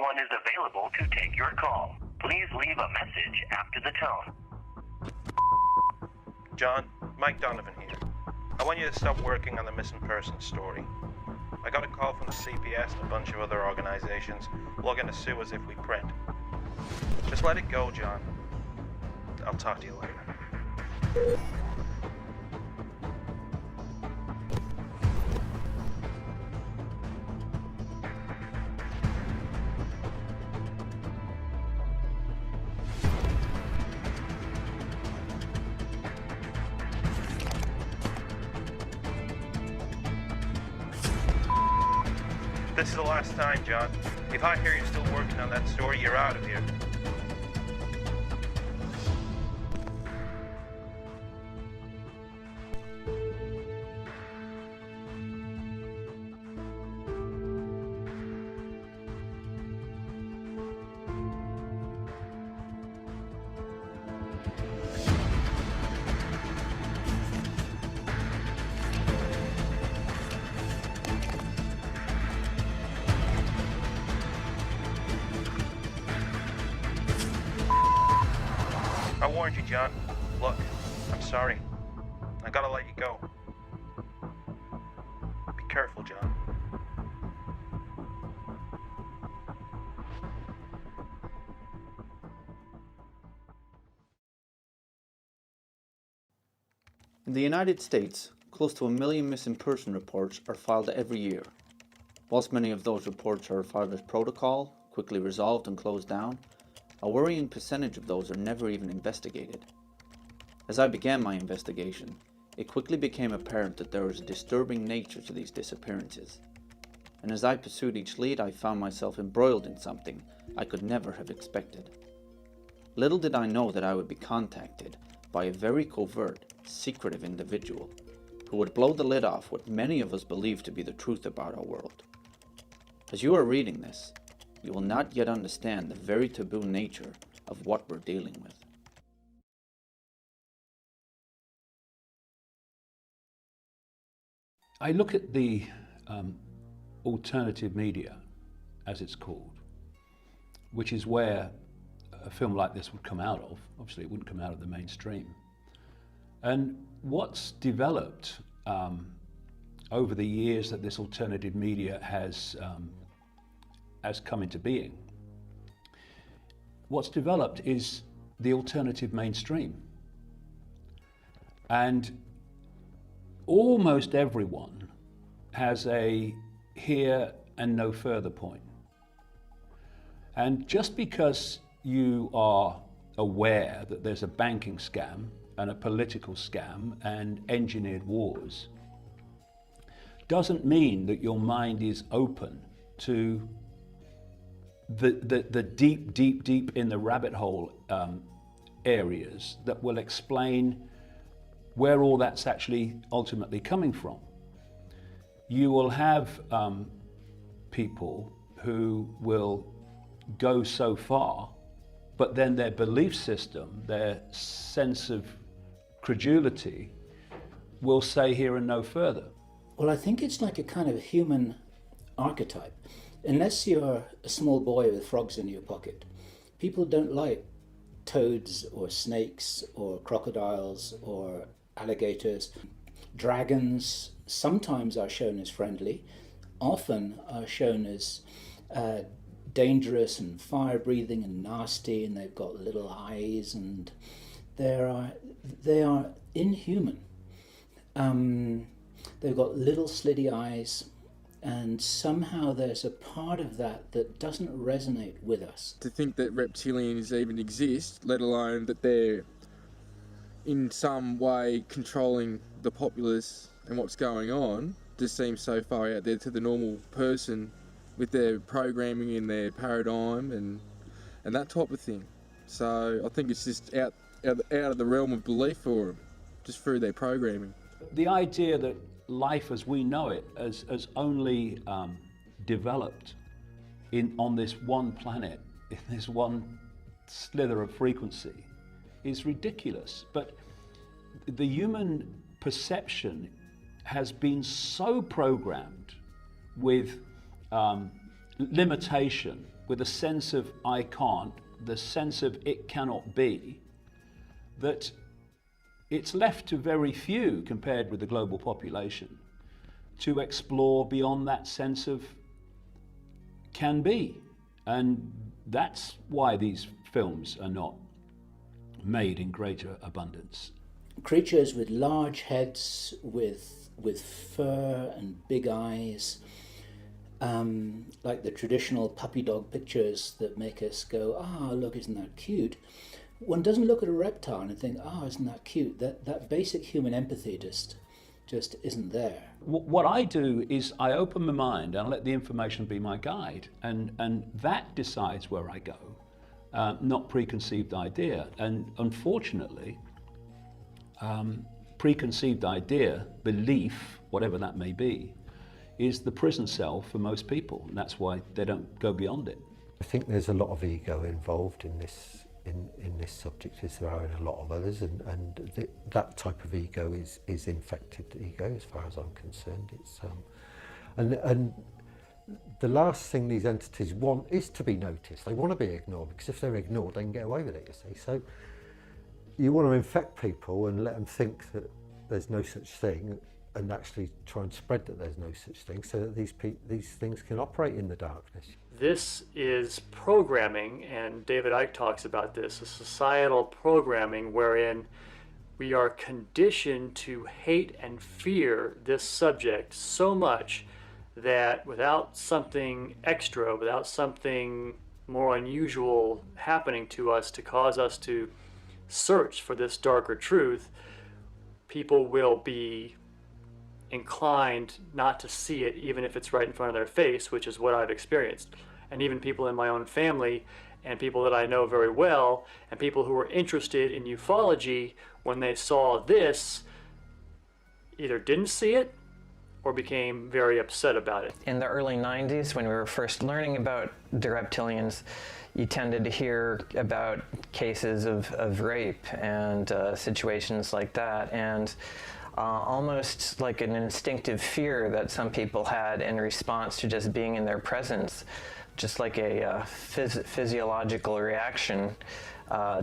one is available to take your call. Please leave a message after the tone. John, Mike Donovan here. I want you to stop working on the missing person story. I got a call from the CPS and a bunch of other organizations looking to sue us if we print. Just let it go, John. I'll talk to you later. This is the last time, John. If I hear you're still working on that story, you're out of here. I warned you, John. Look, I'm sorry. I gotta let you go. Be careful, John. In the United States, close to 1 million missing person reports are filed every year. Whilst many of those reports are filed as protocol, quickly resolved and closed down, a worrying percentage of those are never even investigated. As I began my investigation, it quickly became apparent that there was a disturbing nature to these disappearances. And as I pursued each lead, I found myself embroiled in something I could never have expected. Little did I know that I would be contacted by a very covert, secretive individual who would blow the lid off what many of us believe to be the truth about our world. As you are reading this, you will not yet understand the very taboo nature of what we're dealing with. I look at the alternative media, as it's called, which is where a film like this would come out of. Obviously, it wouldn't come out of the mainstream. And what's developed over the years that this alternative media has come into being, what's developed is the alternative mainstream. And almost everyone has a here and no further point. And just because you are aware that there's a banking scam and a political scam and engineered wars, doesn't mean that your mind is open to the deep in the rabbit hole areas that will explain where all that's actually ultimately coming from. You will have people who will go so far, but then their belief system, their sense of credulity, will say here and no further. Well, I think it's like a kind of human archetype. Unless you're a small boy with frogs in your pocket, people don't like toads or snakes or crocodiles or alligators. Dragons sometimes are shown as friendly, often are shown as dangerous and fire-breathing and nasty, and they've got little eyes, and they are inhuman. They've got little slitty eyes, and somehow there's a part of that that doesn't resonate with us. To think that reptilians even exist, let alone that they're in some way controlling the populace and what's going on, just seems so far out there to the normal person with their programming and their paradigm and that type of thing. So I think it's just out of the realm of belief for them, just through their programming. The idea that life as we know it has only developed on this one planet, in this one slither of frequency, is ridiculous. But the human perception has been so programmed with limitation, with a sense of I can't, the sense of it cannot be, that it's left to very few compared with the global population to explore beyond that sense of can be. And that's why these films are not made in greater abundance. Creatures with large heads, with fur and big eyes, like the traditional puppy dog pictures that make us go, ah, look, isn't that cute? One doesn't look at a reptile and think, oh, isn't that cute? That basic human empathy just isn't there. What I do is I open my mind and let the information be my guide, and that decides where I go, not preconceived idea. And unfortunately, preconceived idea, belief, whatever that may be, is the prison cell for most people, and that's why they don't go beyond it. I think there's a lot of ego involved in this subject, as there are in a lot of others, and that type of ego is infected ego, as far as I'm concerned. It's and the last thing these entities want is to be noticed. They want to be ignored, because if they're ignored, they can get away with it, you see. So you want to infect people and let them think that there's no such thing, and actually try and spread that there's no such thing, so that these things can operate in the darkness. This is programming, and David Icke talks about this, a societal programming wherein we are conditioned to hate and fear this subject so much that without something extra, without something more unusual happening to us to cause us to search for this darker truth, people will be inclined not to see it, even if it's right in front of their face, which is what I've experienced. And even people in my own family and people that I know very well and people who were interested in ufology, when they saw this, either didn't see it or became very upset about it. In the early 90s, when we were first learning about the reptilians, you tended to hear about cases of rape and situations like that, and almost like an instinctive fear that some people had in response to just being in their presence, just like a physiological reaction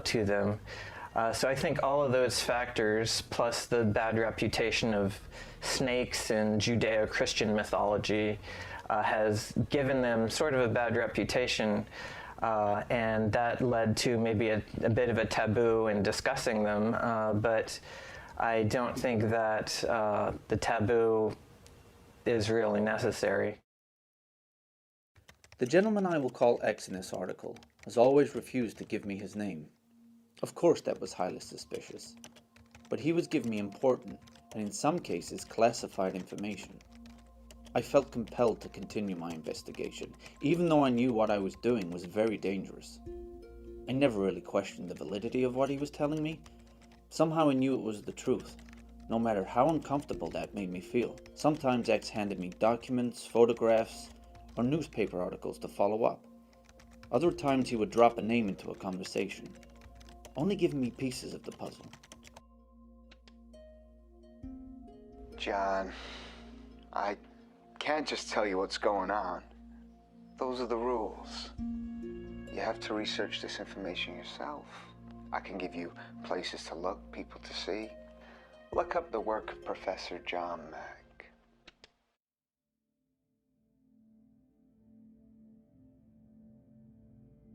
to them. So I think all of those factors, plus the bad reputation of snakes in Judeo-Christian mythology, has given them sort of a bad reputation, and that led to maybe a bit of a taboo in discussing them, but I don't think that the taboo is really necessary. The gentleman I will call X in this article has always refused to give me his name. Of course that was highly suspicious, but he was giving me important, and in some cases classified information. I felt compelled to continue my investigation, even though I knew what I was doing was very dangerous. I never really questioned the validity of what he was telling me. Somehow I knew it was the truth, no matter how uncomfortable that made me feel. Sometimes X handed me documents, photographs, or newspaper articles to follow up. Other times he would drop a name into a conversation, only giving me pieces of the puzzle. John, I can't just tell you what's going on. Those are the rules. You have to research this information yourself. I can give you places to look, people to see. Look up the work of Professor John Mack.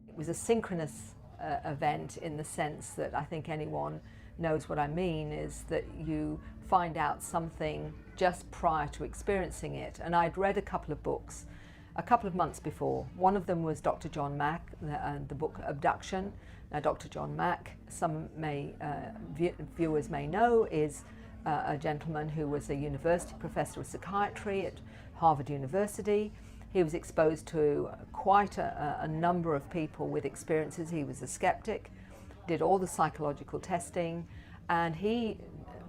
It was a synchronous event in the sense that I think anyone knows what I mean, is that you find out something just prior to experiencing it. And I'd read a couple of books a couple of months before. One of them was Dr. John Mack, the book Abduction. Now, Dr. John Mack, some viewers may know, is a gentleman who was a university professor of psychiatry at Harvard University. He was exposed to quite a number of people with experiences. He was a skeptic, did all the psychological testing, and he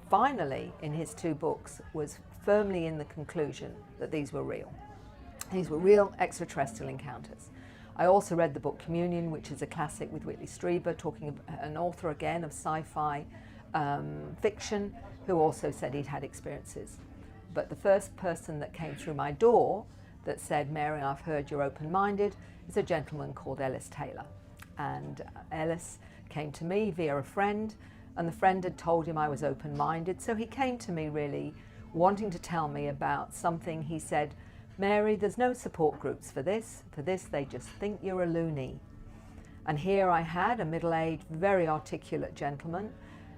finally, in his 2 books, was firmly in the conclusion that these were real. These were real extraterrestrial encounters. I also read the book Communion, which is a classic with Whitley Strieber, talking about an author again of sci-fi fiction, who also said he'd had experiences. But the first person that came through my door that said, Mary, I've heard you're open-minded, is a gentleman called Ellis Taylor. And Ellis came to me via a friend, and the friend had told him I was open-minded, so he came to me really wanting to tell me about something. He said, Mary, there's no support groups for this. For this, they just think you're a loony. And here I had a middle-aged, very articulate gentleman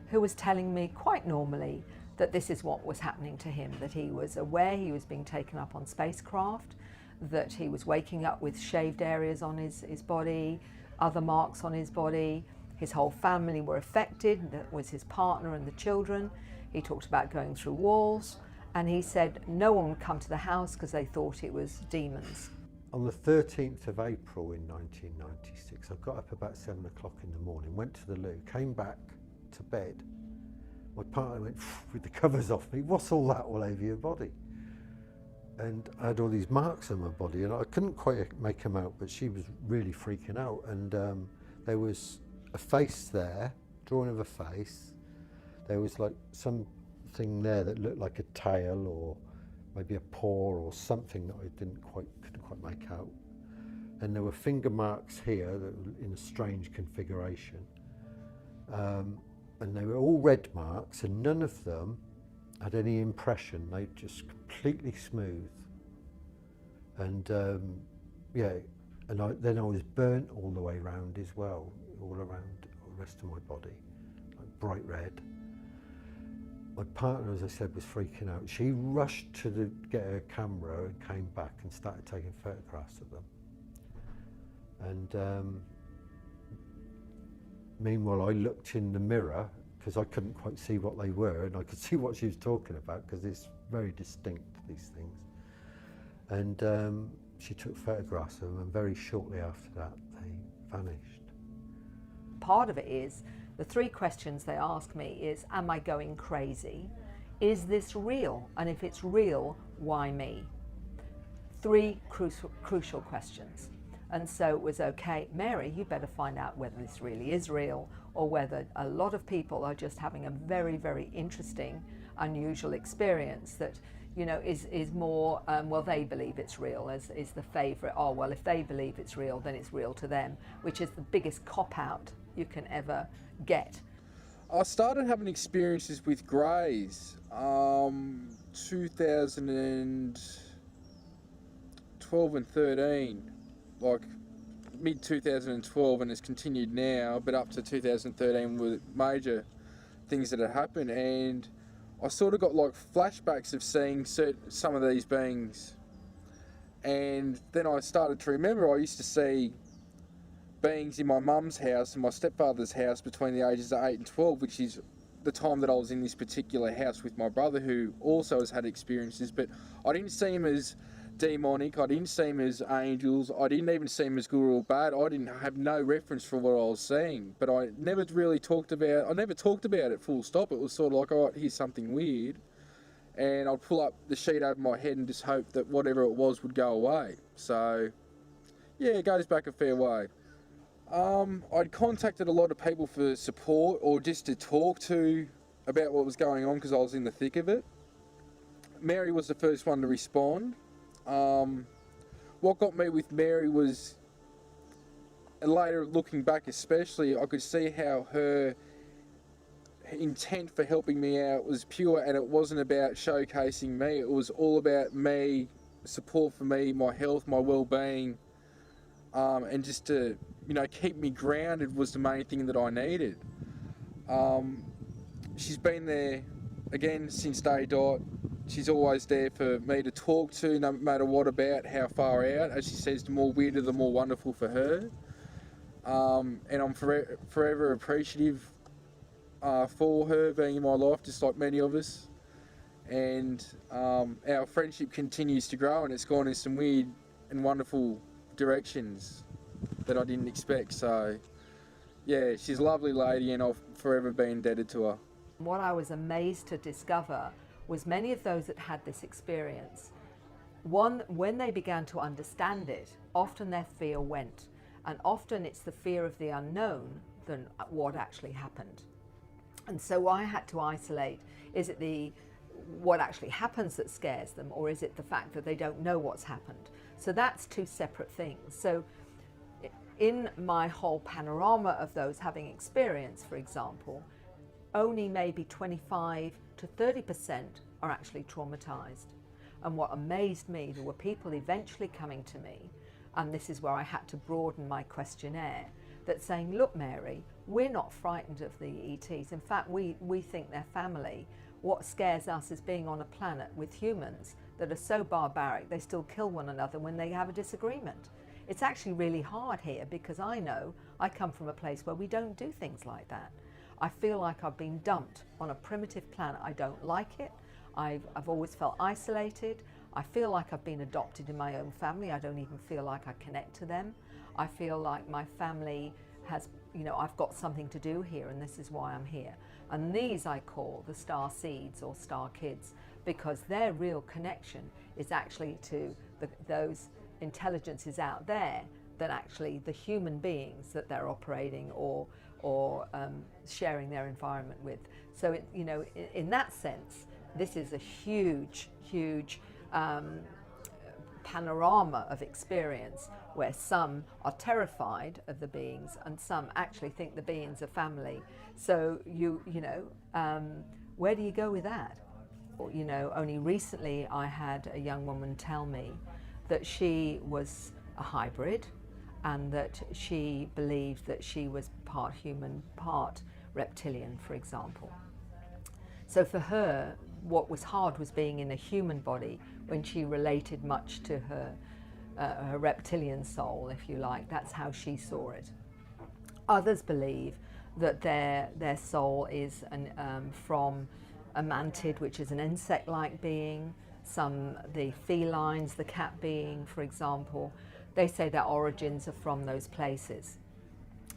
who was telling me quite normally that this is what was happening to him, that he was aware he was being taken up on spacecraft, that he was waking up with shaved areas on his body, other marks on his body. His whole family were affected, that was his partner and the children. He talked about going through walls, and he said no one would come to the house because they thought it was demons. On the 13th of April in 1996, I got up about 7 o'clock in the morning, went to the loo, came back to bed. My partner went with the covers off me, what's all that all over your body? And I had all these marks on my body, and I couldn't quite make them out, but she was really freaking out. And there was a face there, drawing of a face. There was like something there that looked like a tail or maybe a paw or something that I couldn't quite make out. And there were finger marks here that were in a strange configuration. And they were all red marks, and none of them had any impression. They just completely smooth. And yeah, and then I was burnt all the way around as well, all around the rest of my body, like bright red. My partner, as I said, was freaking out. She rushed to get her camera and came back and started taking photographs of them. And meanwhile, I looked in the mirror because I couldn't quite see what they were, and I could see what she was talking about because it's very distinct, these things. And she took photographs of them, and very shortly after that, they vanished. Part of it is, the three questions they ask me is, am I going crazy? Is this real? And if it's real, why me? Three crucial questions. And so it was, okay, Mary, you better find out whether this really is real or whether a lot of people are just having a very, very interesting, unusual experience that, you know, is more, well, they believe it's real, is the favourite. Oh, well, if they believe it's real, then it's real to them, which is the biggest cop-out you can ever get. I started having experiences with greys 2012 and 13, like mid 2012, and it's continued now, but up to 2013 with major things that had happened, and I sort of got like flashbacks of seeing some of these beings, and then I started to remember I used to see beings in my mum's house and my stepfather's house between the ages of 8 and 12, which is the time that I was in this particular house with my brother, who also has had experiences, but I didn't see him as demonic, I didn't see him as angels, I didn't even see him as good or bad. I didn't have no reference for what I was seeing, but I never really talked about it full stop. It was sort of like, oh, here's something weird, and I'd pull up the sheet over my head and just hope that whatever it was would go away. So yeah, it goes back a fair way. I'd contacted a lot of people for support or just to talk to about what was going on because I was in the thick of it. Mary was the first one to respond. What got me with Mary was, and later looking back especially, I could see how her intent for helping me out was pure, and it wasn't about showcasing me. It was all about me, support for me, my health, my well-being, and just to, you know, keep me grounded was the main thing that I needed. She's been there again since day dot. She's always there for me to talk to, no matter what, about how far out. As she says, the more weirder, the more wonderful for her. And I'm forever appreciative for her being in my life, just like many of us. And our friendship continues to grow, and it's gone in some weird and wonderful directions that I didn't expect. So yeah, she's a lovely lady, and I'll forever be indebted to her. What I was amazed to discover was many of those that had this experience, when they began to understand it, often their fear went, and often it's the fear of the unknown than what actually happened. And so I had to isolate, is it what actually happens that scares them, or is it the fact that they don't know what's happened? So that's two separate things. So in my whole panorama of those having experience, for example, only maybe 25 to 30% are actually traumatized. And what amazed me, there were people eventually coming to me, and this is where I had to broaden my questionnaire, that saying, look, Mary, we're not frightened of the ETs. In fact, we think they're family. What scares us is being on a planet with humans that are so barbaric they still kill one another when they have a disagreement. It's actually really hard here because I know I come from a place where we don't do things like that. I feel like I've been dumped on a primitive planet. I don't like it. I've always felt isolated. I feel like I've been adopted in my own family. I don't even feel like I connect to them. I feel like my family has, I've got something to do here, and this is why I'm here. And these I call the star seeds or star kids, because their real connection is actually to those intelligences out there than actually the human beings that they're operating or sharing their environment with. So, in that sense, this is a huge panorama of experience where some are terrified of the beings and some actually think the beings are family. So where do you go with that? Only recently I had a young woman tell me that she was a hybrid and that she believed that she was part human, part reptilian, for example. So for her, what was hard was being in a human body when she related much to her reptilian soul, if you like. That's how she saw it. Others believe that their soul is from a mantid, which is an insect-like being. Some, the felines, the cat being, for example, they say their origins are from those places.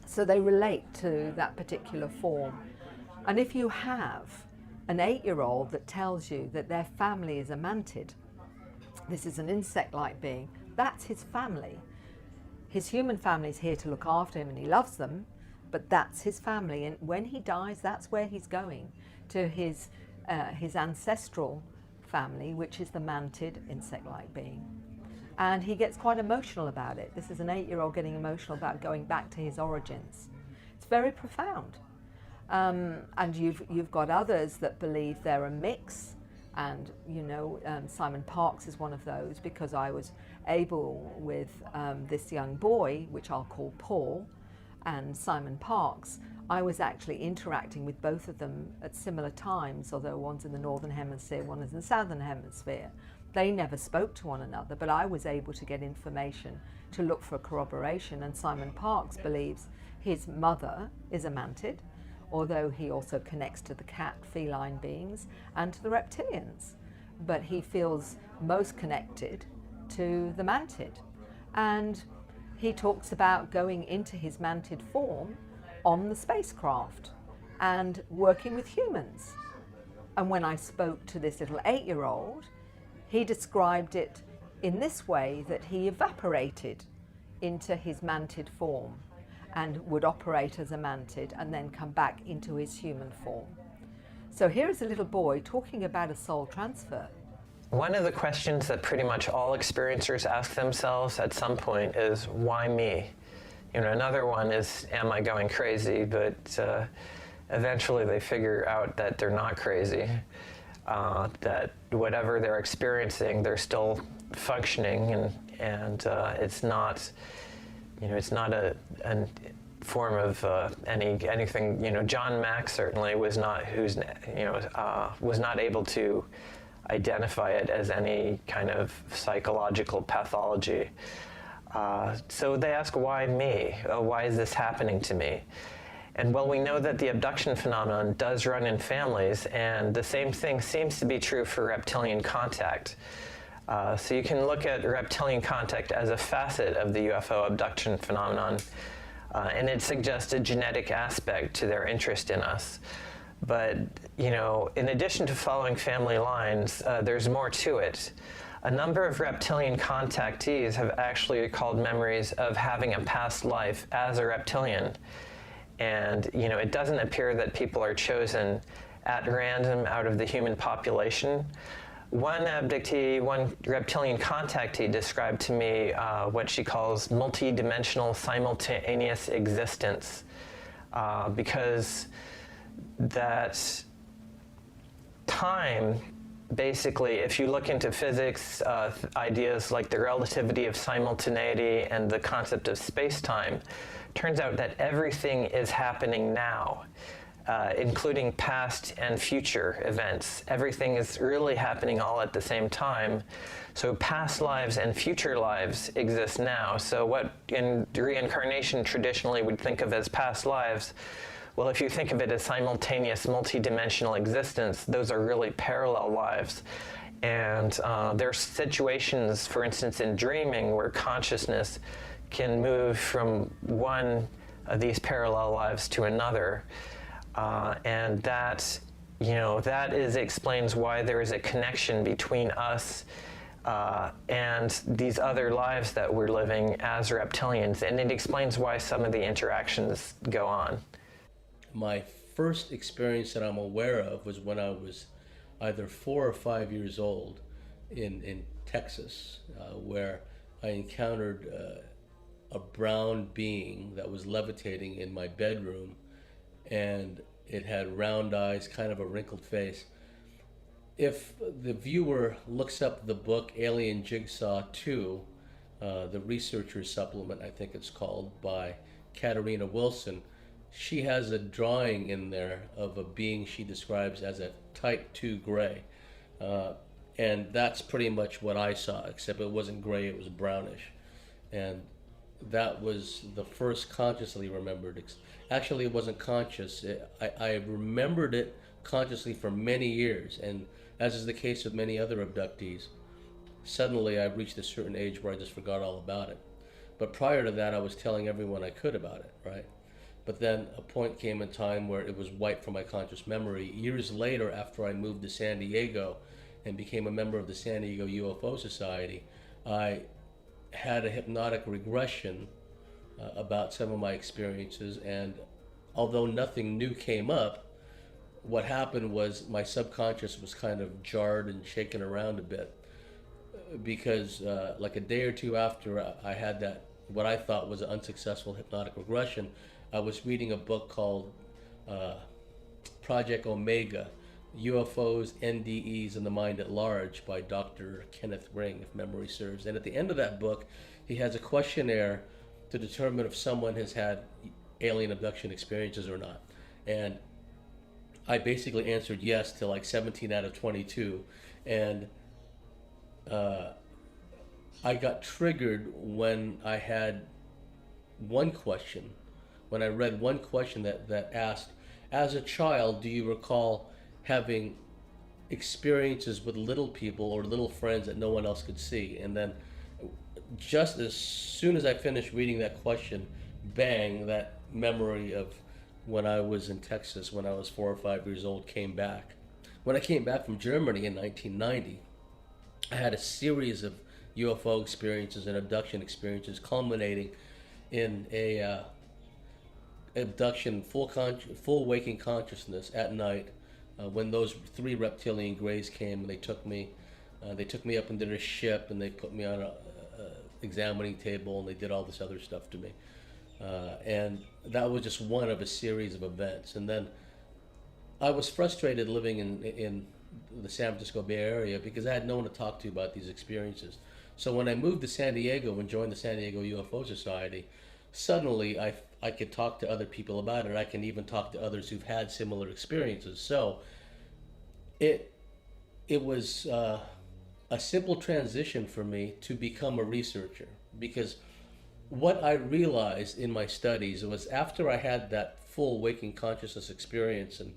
So they relate to that particular form. And if you have an 8-year-old that tells you that their family is a mantid, this is an insect-like being, that's his family. His human family is here to look after him and he loves them, but that's his family. And when he dies, that's where he's going, to his ancestral family, which is the mantid insect-like being. And he gets quite emotional about it. This is an 8-year-old getting emotional about going back to his origins. It's very profound. And you've got others that believe they're a mix, and Simon Parks is one of those, because I was able with this young boy, which I'll call Paul, and Simon Parks, I was actually interacting with both of them at similar times, although one's in the northern hemisphere, one is in the southern hemisphere. They never spoke to one another, but I was able to get information to look for corroboration. And Simon Parks believes his mother is a mantid, although he also connects to the cat feline beings and to the reptilians. But he feels most connected to the mantid. And he talks about going into his mantid form on the spacecraft and working with humans. And when I spoke to this little 8-year-old, he described it in this way, that he evaporated into his mantid form and would operate as a mantid and then come back into his human form. So here is a little boy talking about a soul transfer. One of the questions that pretty much all experiencers ask themselves at some point is, why me? Another one is, am I going crazy? But eventually they figure out that they're not crazy, that whatever they're experiencing, they're still functioning, and it's not, it's not a form of anything. John Mack certainly was not was not able to identify it as any kind of psychological pathology. So they ask, why me? Why is this happening to me? And well, we know that the abduction phenomenon does run in families, and the same thing seems to be true for reptilian contact. So you can look at reptilian contact as a facet of the UFO abduction phenomenon, and it suggests a genetic aspect to their interest in us. But, in addition to following family lines, there's more to it. A number of reptilian contactees have actually recalled memories of having a past life as a reptilian. And, it doesn't appear that people are chosen at random out of the human population. One abductee, one reptilian contactee described to me what she calls multi-dimensional simultaneous existence, because that time, basically, if you look into physics, ideas like the relativity of simultaneity and the concept of space-time, turns out that everything is happening now, including past and future events. Everything is really happening all at the same time. So past lives and future lives exist now. So what in reincarnation traditionally we'd think of as past lives, well, if you think of it as simultaneous multi-dimensional existence, those are really parallel lives. And there are situations, for instance, in dreaming where consciousness can move from one of these parallel lives to another. And that, that explains why there is a connection between us and these other lives that we're living as reptilians. And it explains why some of the interactions go on. My first experience that I'm aware of was when I was either 4 or 5 years old in Texas, where I encountered a brown being that was levitating in my bedroom, and it had round eyes, kind of a wrinkled face. If the viewer looks up the book Alien Jigsaw 2, the researcher's supplement, I think it's called, by Katarina Wilson, she has a drawing in there of a being she describes as a type 2 gray. And that's pretty much what I saw, except it wasn't gray, it was brownish. And that was the first consciously remembered. Actually, it wasn't conscious. I remembered it consciously for many years, and as is the case with many other abductees, suddenly I reached a certain age where I just forgot all about it. But prior to that, I was telling everyone I could about it, right? But then a point came in time where it was wiped from my conscious memory. Years later, after I moved to San Diego and became a member of the San Diego UFO Society, I had a hypnotic regression about some of my experiences, and although nothing new came up, what happened was my subconscious was kind of jarred and shaken around a bit, because like a day or two after I had that, what I thought was an unsuccessful hypnotic regression, I was reading a book called Project Omega, UFOs, NDEs, and the Mind at Large by Dr. Kenneth Ring, if memory serves. And at the end of that book, he has a questionnaire to determine if someone has had alien abduction experiences or not. And I basically answered yes to like 17 out of 22. And I got triggered when I had one question, when I read one question that asked, as a child, do you recall having experiences with little people or little friends that no one else could see? And then just as soon as I finished reading that question, bang, that memory of when I was in Texas when I was 4 or 5 years old came back. When I came back from Germany in 1990, I had a series of UFO experiences and abduction experiences culminating in a abduction, full waking consciousness at night, when those 3 reptilian greys came and they took me up into their ship, and they put me on a examining table, and they did all this other stuff to me. And that was just one of a series of events. And then I was frustrated living in the San Francisco Bay Area because I had no one to talk to about these experiences. So when I moved to San Diego and joined the San Diego UFO Society, suddenly I could talk to other people about it. I can even talk to others who've had similar experiences. So it was a simple transition for me to become a researcher, because what I realized in my studies was after I had that full waking consciousness experience in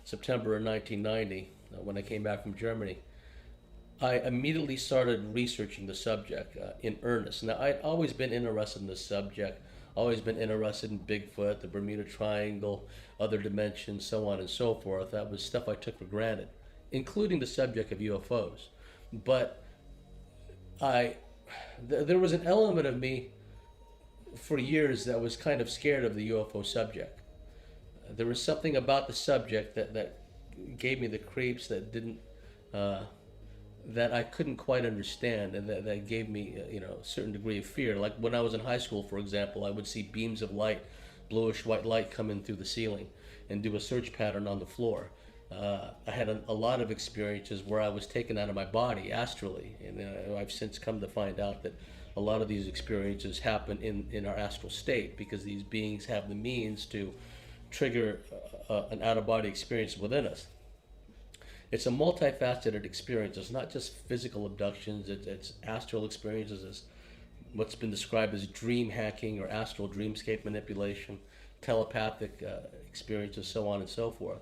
September of 1990, when I came back from Germany, I immediately started researching the subject in earnest. Now, I'd always been interested in this subject, always been interested in Bigfoot, the Bermuda Triangle, other dimensions, so on and so forth. That was stuff I took for granted, including the subject of UFOs. But there was an element of me for years that was kind of scared of the UFO subject. There was something about the subject that gave me the creeps that didn't, that I couldn't quite understand, and that gave me, a certain degree of fear. Like when I was in high school, for example, I would see beams of light, bluish white light, come in through the ceiling and do a search pattern on the floor. I had a lot of experiences where I was taken out of my body astrally, and I've since come to find out that a lot of these experiences happen in our astral state, because these beings have the means to trigger an out-of-body experience within us. It's a multifaceted experience. It's not just physical abductions, it's astral experiences, it's what's been described as dream hacking or astral dreamscape manipulation, telepathic experiences, so on and so forth.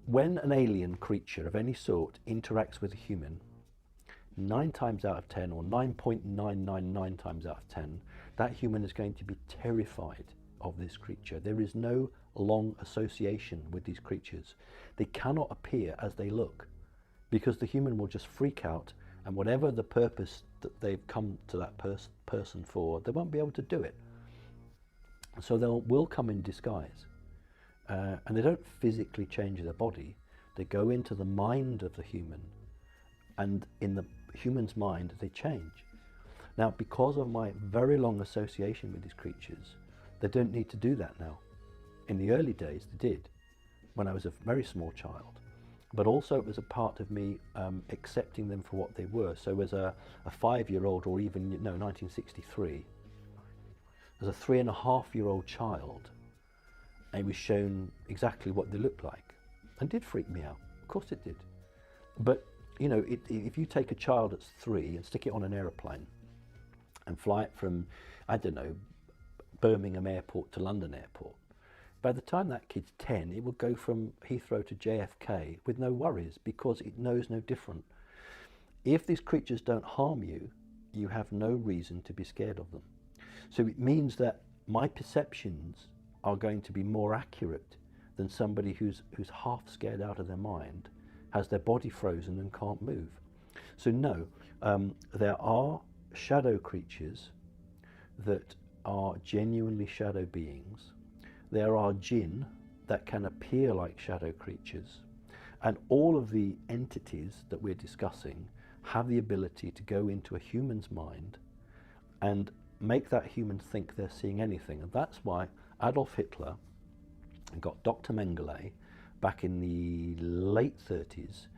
When an alien creature of any sort interacts with a human, 9 times out of 10, or 9.999 times out of 10, that human is going to be terrified of this creature. There is no long association with these creatures. They cannot appear as they look, because the human will just freak out, and whatever the purpose that they've come to that person for, they won't be able to do it. So they will come in disguise. And they don't physically change their body. They go into the mind of the human, and in the human's mind they change. Now, because of my very long association with these creatures, they don't need to do that now. In the early days they did, when I was a very small child, but also it was a part of me accepting them for what they were. So as a 5-year-old, or even 1963, as a 3.5-year-old child, I was shown exactly what they looked like, and did freak me out. Of course it did. But if you take a child that's 3 and stick it on an aeroplane and fly it from, I don't know, Birmingham Airport to London Airport, by the time that kid's 10, it will go from Heathrow to JFK with no worries, because it knows no different. If these creatures don't harm you, you have no reason to be scared of them. So it means that my perceptions are going to be more accurate than somebody who's half scared out of their mind, has their body frozen and can't move. So no, there are shadow creatures that are genuinely shadow beings. There are jinn that can appear like shadow creatures, and all of the entities that we're discussing have the ability to go into a human's mind and make that human think they're seeing anything. And that's why Adolf Hitler got Dr. Mengele back in the late 30s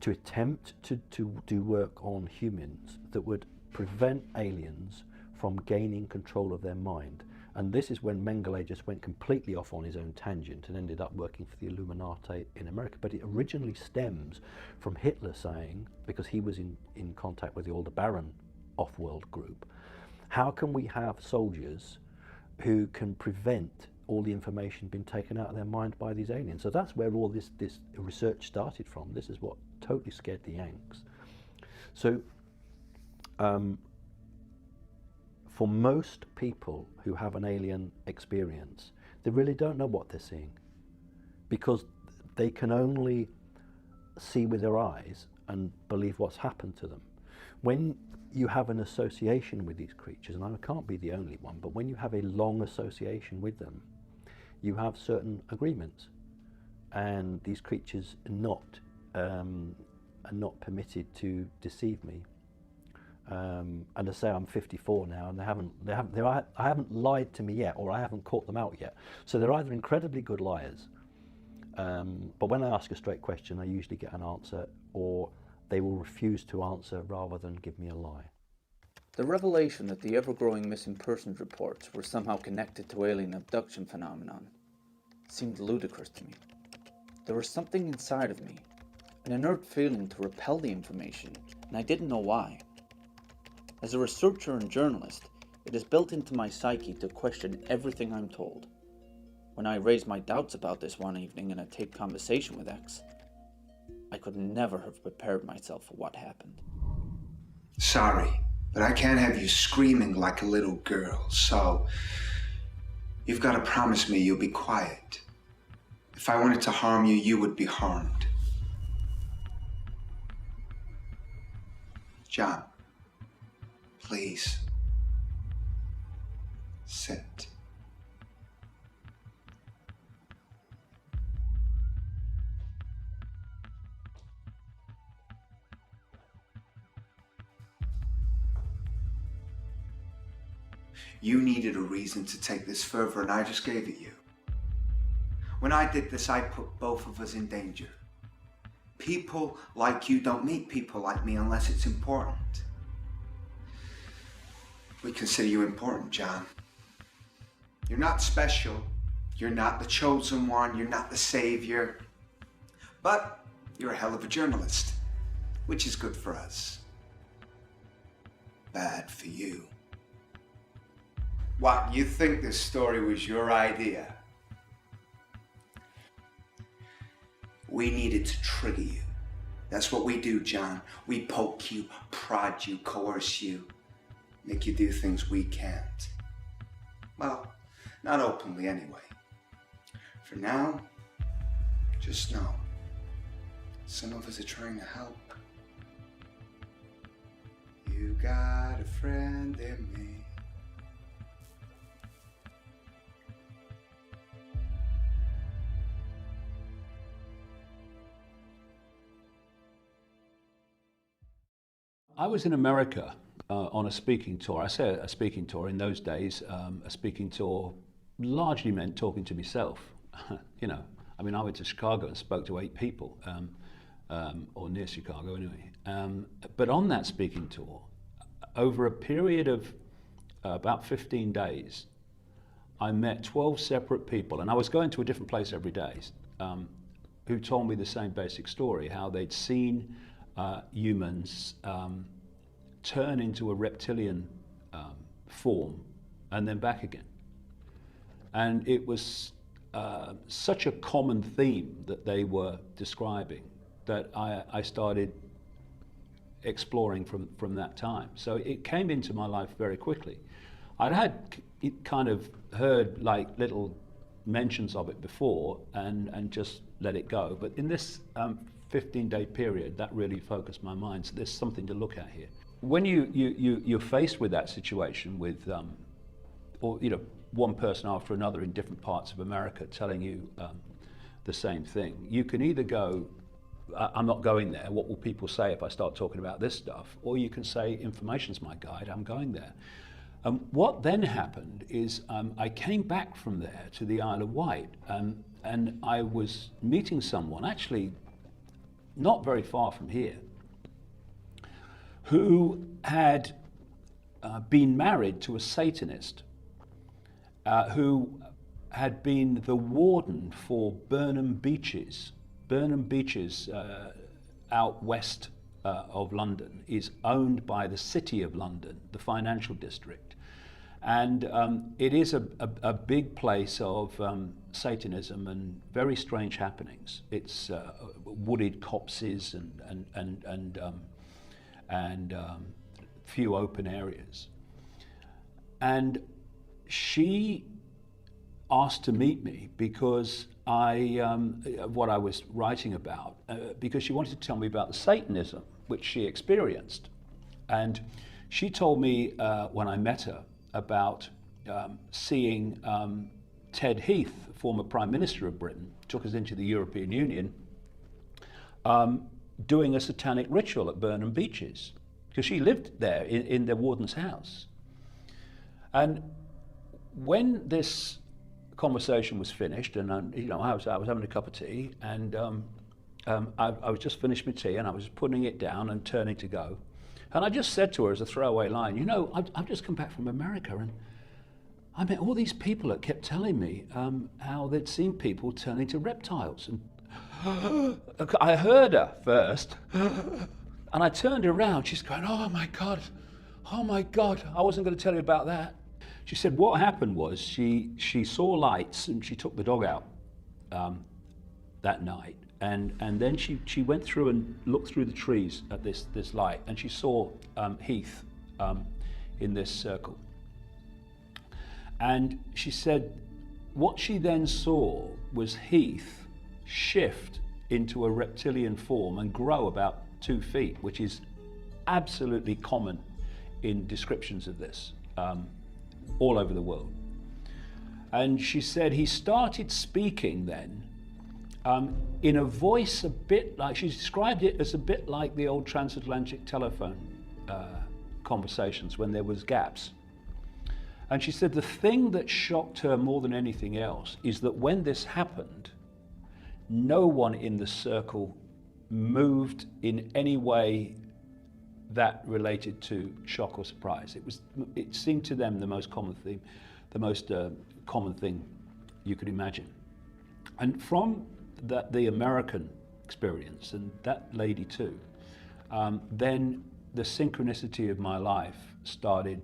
to attempt to do work on humans that would prevent aliens from gaining control of their mind. And this is when Mengele just went completely off on his own tangent and ended up working for the Illuminati in America. But it originally stems from Hitler saying, because he was in contact with the Aldebaran off-world group, how can we have soldiers who can prevent all the information being taken out of their mind by these aliens? So that's where all this research started from. This is what totally scared the Yanks. So for most people who have an alien experience, they really don't know what they're seeing, because they can only see with their eyes and believe what's happened to them. When you have an association with these creatures, and I can't be the only one, but when you have a long association with them, you have certain agreements, and these creatures are not permitted to deceive me. And I say I'm 54 now, and I haven't lied to me yet, or I haven't caught them out yet. So they're either incredibly good liars, but when I ask a straight question, I usually get an answer, or they will refuse to answer rather than give me a lie. The revelation that the ever-growing missing persons reports were somehow connected to alien abduction phenomenon seemed ludicrous to me. There was something inside of me, an inert feeling to repel the information, and I didn't know why. As a researcher and journalist, it is built into my psyche to question everything I'm told. When I raised my doubts about this one evening in a taped conversation with X, I could never have prepared myself for what happened. Sorry, but I can't have you screaming like a little girl, so you've got to promise me you'll be quiet. If I wanted to harm you, you would be harmed. John, please, sit. You needed a reason to take this further, and I just gave it you. When I did this, I put both of us in danger. People like you don't meet people like me unless it's important. We consider you important, John. You're not special. You're not the chosen one. You're not the savior. But you're a hell of a journalist, which is good for us. Bad for you. What, you think this story was your idea? We needed to trigger you. That's what we do, John. We poke you, prod you, coerce you, make you do things we can't. Well, not openly anyway. For now, just know, some of us are trying to help. You got a friend in me. I was in America on a speaking tour. I say a speaking tour in those days. A speaking tour largely meant talking to myself. You know, I mean, I went to Chicago and spoke to 8 people, or near Chicago anyway. But on that speaking tour, over a period of about 15 days, I met 12 separate people, and I was going to a different place every day, who told me the same basic story, how they'd seen humans turn into a reptilian form and then back again. And it was such a common theme that they were describing that I started exploring from that time. So it came into my life very quickly. I'd had kind of heard like little mentions of it before and just let it go. But in this 15-day period, that really focused my mind. So there's something to look at here. When you're faced with that situation with, or you know, one person after another in different parts of America telling you the same thing, you can either go, I'm not going there, what will people say if I start talking about this stuff? Or you can say, information's my guide, I'm going there. What then happened is I came back from there to the Isle of Wight, and I was meeting someone, actually not very far from here, who had been married to a Satanist who had been the warden for Burnham Beeches. Burnham Beeches, out west of London, is owned by the City of London, the financial district. And it is a big place of Satanism and very strange happenings. It's wooded copses and few open areas. And she asked to meet me because what I was writing about, because she wanted to tell me about the Satanism which she experienced. And she told me when I met her about seeing Ted Heath, former Prime Minister of Britain, took us into the European Union, doing a satanic ritual at Burnham Beeches, because she lived there in the warden's house. And when this conversation was finished, and you know, I was having a cup of tea, and I was just finished my tea, and I was putting it down and turning to go, and I just said to her as a throwaway line, you know, I've just come back from America, and I met all these people that kept telling me how they'd seen people turn into reptiles, and I heard her first, and I turned around. She's going, oh my God, I wasn't going to tell you about that. She said what happened was she saw lights, and she took the dog out that night, and then she went through and looked through the trees at this light, and she saw Heath in this circle. And she said what she then saw was Heath shift into a reptilian form and grow about 2 feet, which is absolutely common in descriptions of this all over the world. And she said he started speaking then in a voice a bit like, she described it as a bit like the old transatlantic telephone conversations when there was gaps. And she said the thing that shocked her more than anything else is that when this happened, no one in the circle moved in any way that related to shock or surprise. It seemed to them the most common thing, common thing you could imagine. And from the American experience, and that lady too, then the synchronicity of my life started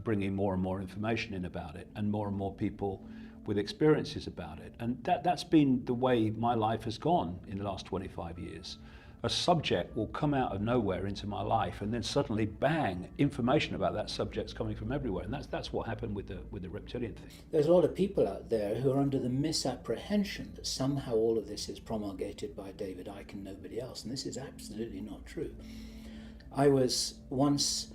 bringing more and more information in about it, and more people with experiences about it. And that's been the way my life has gone in the last 25 years. A subject will come out of nowhere into my life, and then suddenly, bang, information about that subject's coming from everywhere. And that's what happened with the reptilian thing. There's a lot of people out there who are under the misapprehension that somehow all of this is promulgated by David Icke and nobody else, and this is absolutely not true. I was once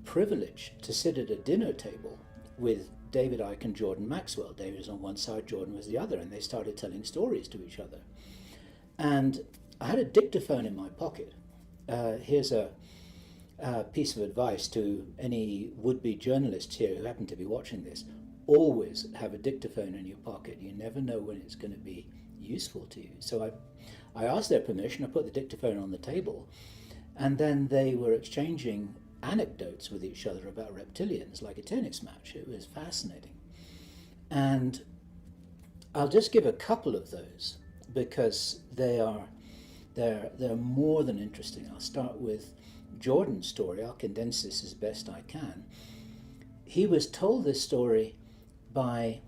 privileged to sit at a dinner table with David Icke and Jordan Maxwell. David was on one side, Jordan was the other, and they started telling stories to each other. And I had a dictaphone in my pocket. Here's a piece of advice to any would-be journalists here who happen to be watching this. Always have a dictaphone in your pocket. You never know when it's going to be useful to you. So I asked their permission. I put the dictaphone on the table, and then they were exchanging anecdotes with each other about reptilians like a tennis match. It was fascinating. And I'll just give a couple of those because they're more than interesting. I'll start with Jordan's story. I'll condense this as best I can. He was told this story by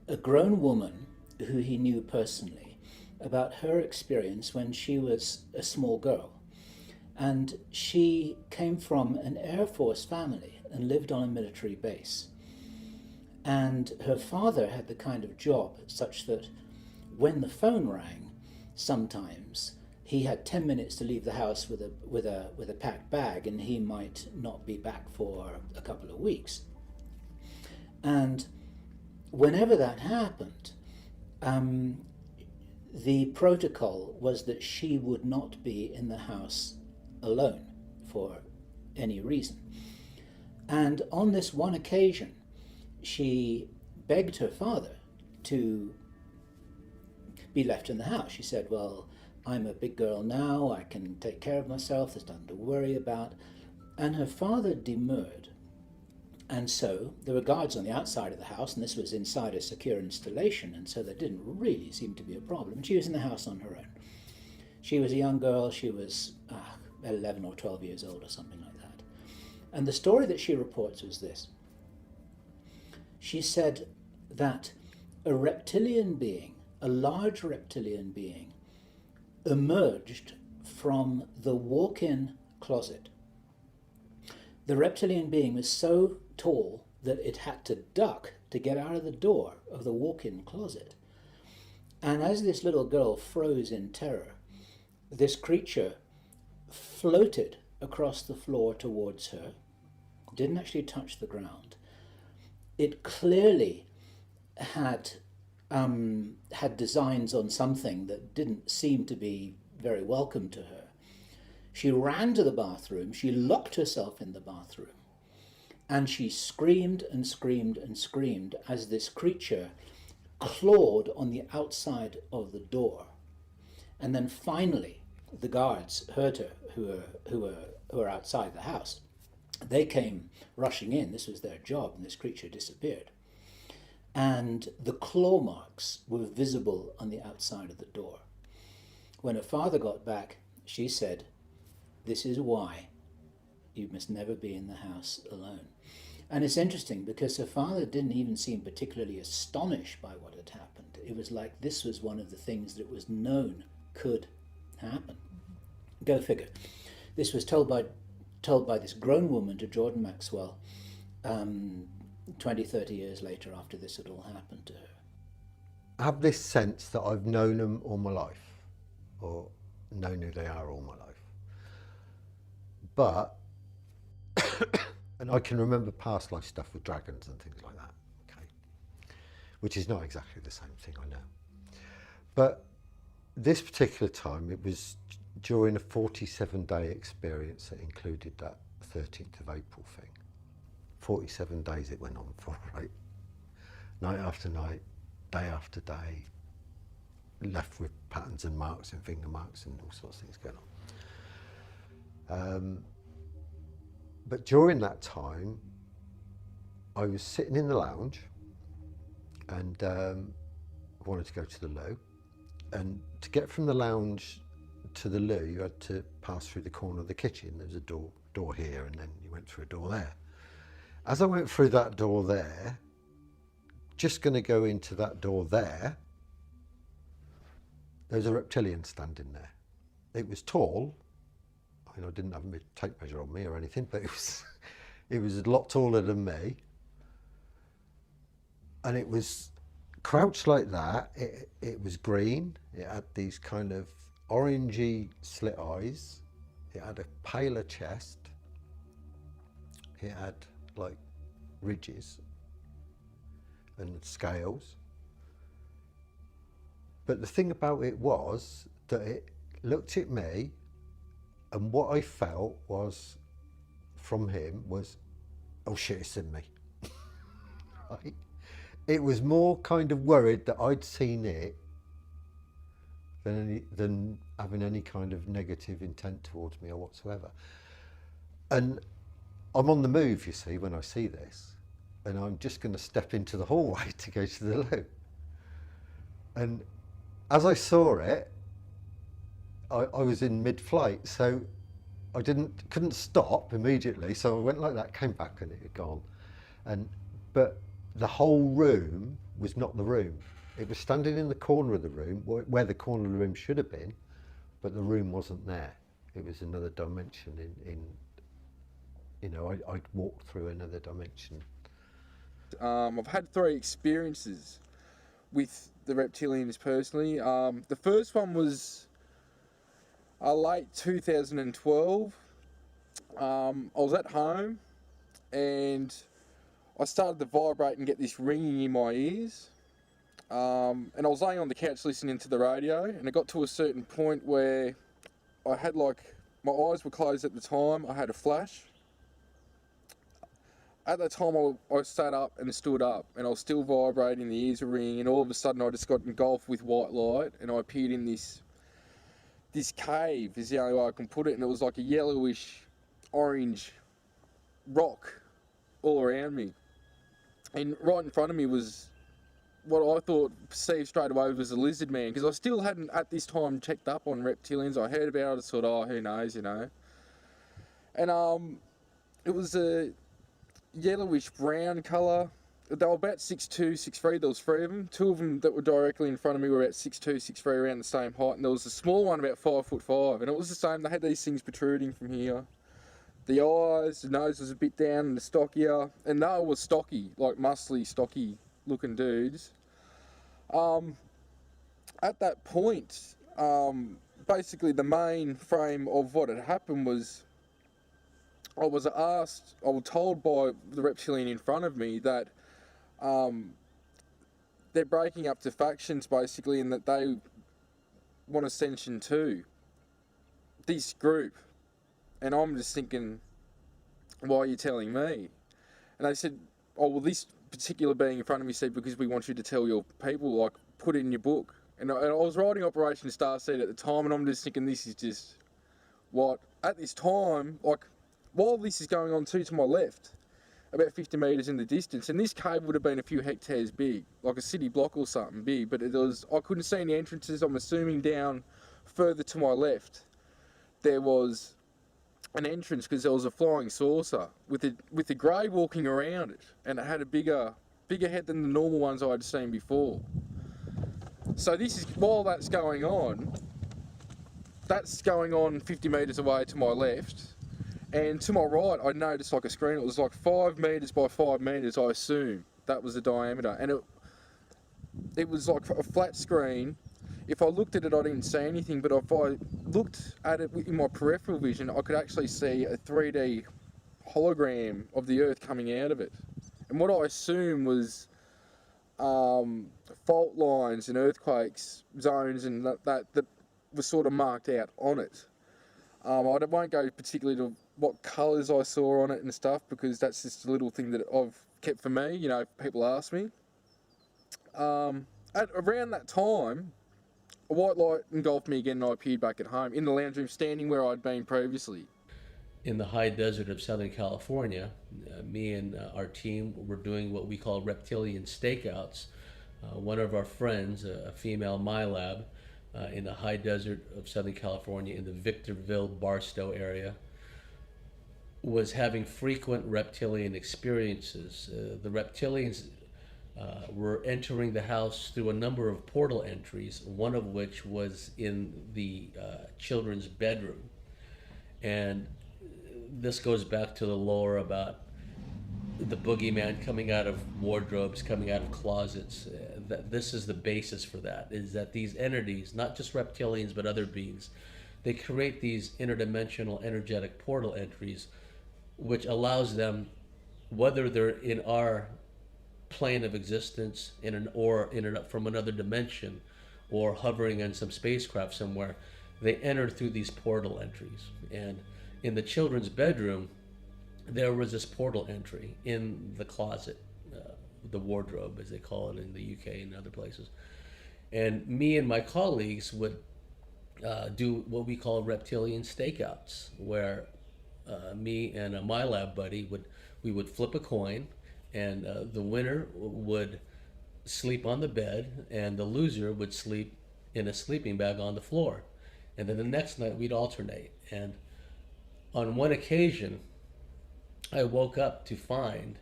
a grown woman who he knew personally about her experience when she was a small girl. And she came from an Air Force family and lived on a military base. And her father had the kind of job such that when the phone rang, sometimes he had 10 minutes to leave the house with a packed bag, and he might not be back for a couple of weeks. And whenever that happened, the protocol was that she would not be in the house alone for any reason. And on this one occasion, she begged her father to be left in the house. She said, well, I'm a big girl now, I can take care of myself, there's nothing to worry about. And her father demurred. And so there were guards on the outside of the house, and this was inside a secure installation, and so there didn't really seem to be a problem. And she was in the house on her own. She was a young girl, she was 11 or 12 years old or something like that. And the story that she reports was this. She said that a reptilian being, a large reptilian being, emerged from the walk-in closet. The reptilian being was so tall that it had to duck to get out of the door of the walk-in closet. And as this little girl froze in terror, this creature floated across the floor towards her, didn't actually touch the ground. It clearly had designs on something that didn't seem to be very welcome to her. She ran to the bathroom, she locked herself in the bathroom, and she screamed and screamed and screamed as this creature clawed on the outside of the door. And then finally, the guards heard her, who were outside the house. They came rushing in. This was their job, and this creature disappeared. And the claw marks were visible on the outside of the door. When her father got back, she said, "This is why you must never be in the house alone." And it's interesting because her father didn't even seem particularly astonished by what had happened. It was like this was one of the things that was known could happen. Go figure. This was told by this grown woman to Jordan Maxwell 20, 30 years later after this had all happened to her. I have this sense that I've known them all my life, or known who they are all my life. But, and I can remember past life stuff with dragons and things like that, okay? Which is not exactly the same thing, I know. But this particular time, it was during a 47-day experience that included that 13th of April thing. 47 days it went on for, right? Night after night, day after day, left with patterns and marks and finger marks and all sorts of things going on. But during that time, I was sitting in the lounge and wanted to go to the loo. And to get from the lounge to the loo, you had to pass through the corner of the kitchen. There was a door here, and then you went through a door there. As I went through that door there, just going to go into that door there, there was a reptilian standing there. It was tall. I mean, I didn't have a tape measure on me or anything, but it was a lot taller than me. And it was crouched like that. It was green. It had these kind of orangey slit eyes. It had a paler chest. It had like ridges and scales. But the thing about it was that it looked at me, and what I felt was from him was, oh shit, it's in me. Right? It was more kind of worried that I'd seen it than having any kind of negative intent towards me or whatsoever. And I'm on the move, you see, when I see this, and I'm just going to step into the hallway to go to the loo. And as I saw it, I was in mid-flight, so I couldn't stop immediately. So I went like that, came back, and it had gone. But the whole room was not the room. It was standing in the corner of the room, where the corner of the room should have been, but the room wasn't there. It was another dimension. I'd walked through another dimension. I've had 3 experiences with the reptilians personally. The first one was late 2012. I was at home and I started to vibrate and get this ringing in my ears. And I was laying on the couch listening to the radio, and it got to a certain point where I had my eyes were closed at the time. I had a flash. At that time, I sat up and stood up, and I was still vibrating, the ears were ringing, and all of a sudden I just got engulfed with white light, and I appeared in this cave, is the only way I can put it, and it was like a yellowish orange rock all around me. And right in front of me was what I perceived straight away was a lizard man, because I still hadn't at this time checked up on reptilians. I heard about it, I thought, oh, who knows, you know. And it was a yellowish brown colour. They were about 6'2", 6'3", there was 3 of them. 2 of them that were directly in front of me were about 6'2", 6'3", around the same height, and there was a small one about 5'5", and it was the same. They had these things protruding from here. The eyes, the nose was a bit down and the stockier, and they were stocky, like muscly, stocky looking dudes. At that point, basically the main frame of what had happened was I was told by the reptilian in front of me that they're breaking up to factions basically, and that they want ascension too. This group. And I'm just thinking, why are you telling me? And they said, oh, well, this particular being in front of me said, because we want you to tell your people, like, put it in your book. And I was writing Operation Starseed at the time, and I'm just thinking, this is just what, at this time, like, while this is going on too, to my left, about 50 metres in the distance, and this cave would have been a few hectares big, like a city block or something big, but I couldn't see any entrances. I'm assuming down further to my left, there was an entrance, because there was a flying saucer with a grey walking around it, and it had a bigger head than the normal ones I'd seen before. So this is, while that's going on 50 metres away to my left, and to my right I noticed like a screen. It was like 5 metres by 5 metres, I assume that was the diameter, and it was like a flat screen. If I looked at it, I didn't see anything, but if I looked at it in my peripheral vision, I could actually see a 3D hologram of the Earth coming out of it. And what I assume was fault lines and earthquakes zones and that were sort of marked out on it. I won't go particularly to what colours I saw on it and stuff, because that's just a little thing that I've kept for me, you know, people ask me. At around that time, a white light engulfed me again and I appeared back at home in the lounge room, standing where I'd been previously. In the high desert of Southern California, me and our team were doing what we call reptilian stakeouts. One of our friends, a female MyLab, in the high desert of Southern California in the Victorville, Barstow area, was having frequent reptilian experiences. The reptilians were entering the house through a number of portal entries, one of which was in the children's bedroom. And this goes back to the lore about the boogeyman coming out of wardrobes, coming out of closets. That this is the basis for that, is that these entities, not just reptilians but other beings, they create these interdimensional energetic portal entries, which allows them, whether they're in our plane of existence from another dimension, or hovering in some spacecraft somewhere, they enter through these portal entries. And in the children's bedroom, there was this portal entry in the closet, the wardrobe, as they call it in the UK and other places. And me and my colleagues would do what we call reptilian stakeouts, where me and a MyLab buddy would flip a coin, and the winner would sleep on the bed, and the loser would sleep in a sleeping bag on the floor. And then the next night we'd alternate. And on one occasion, I woke up to find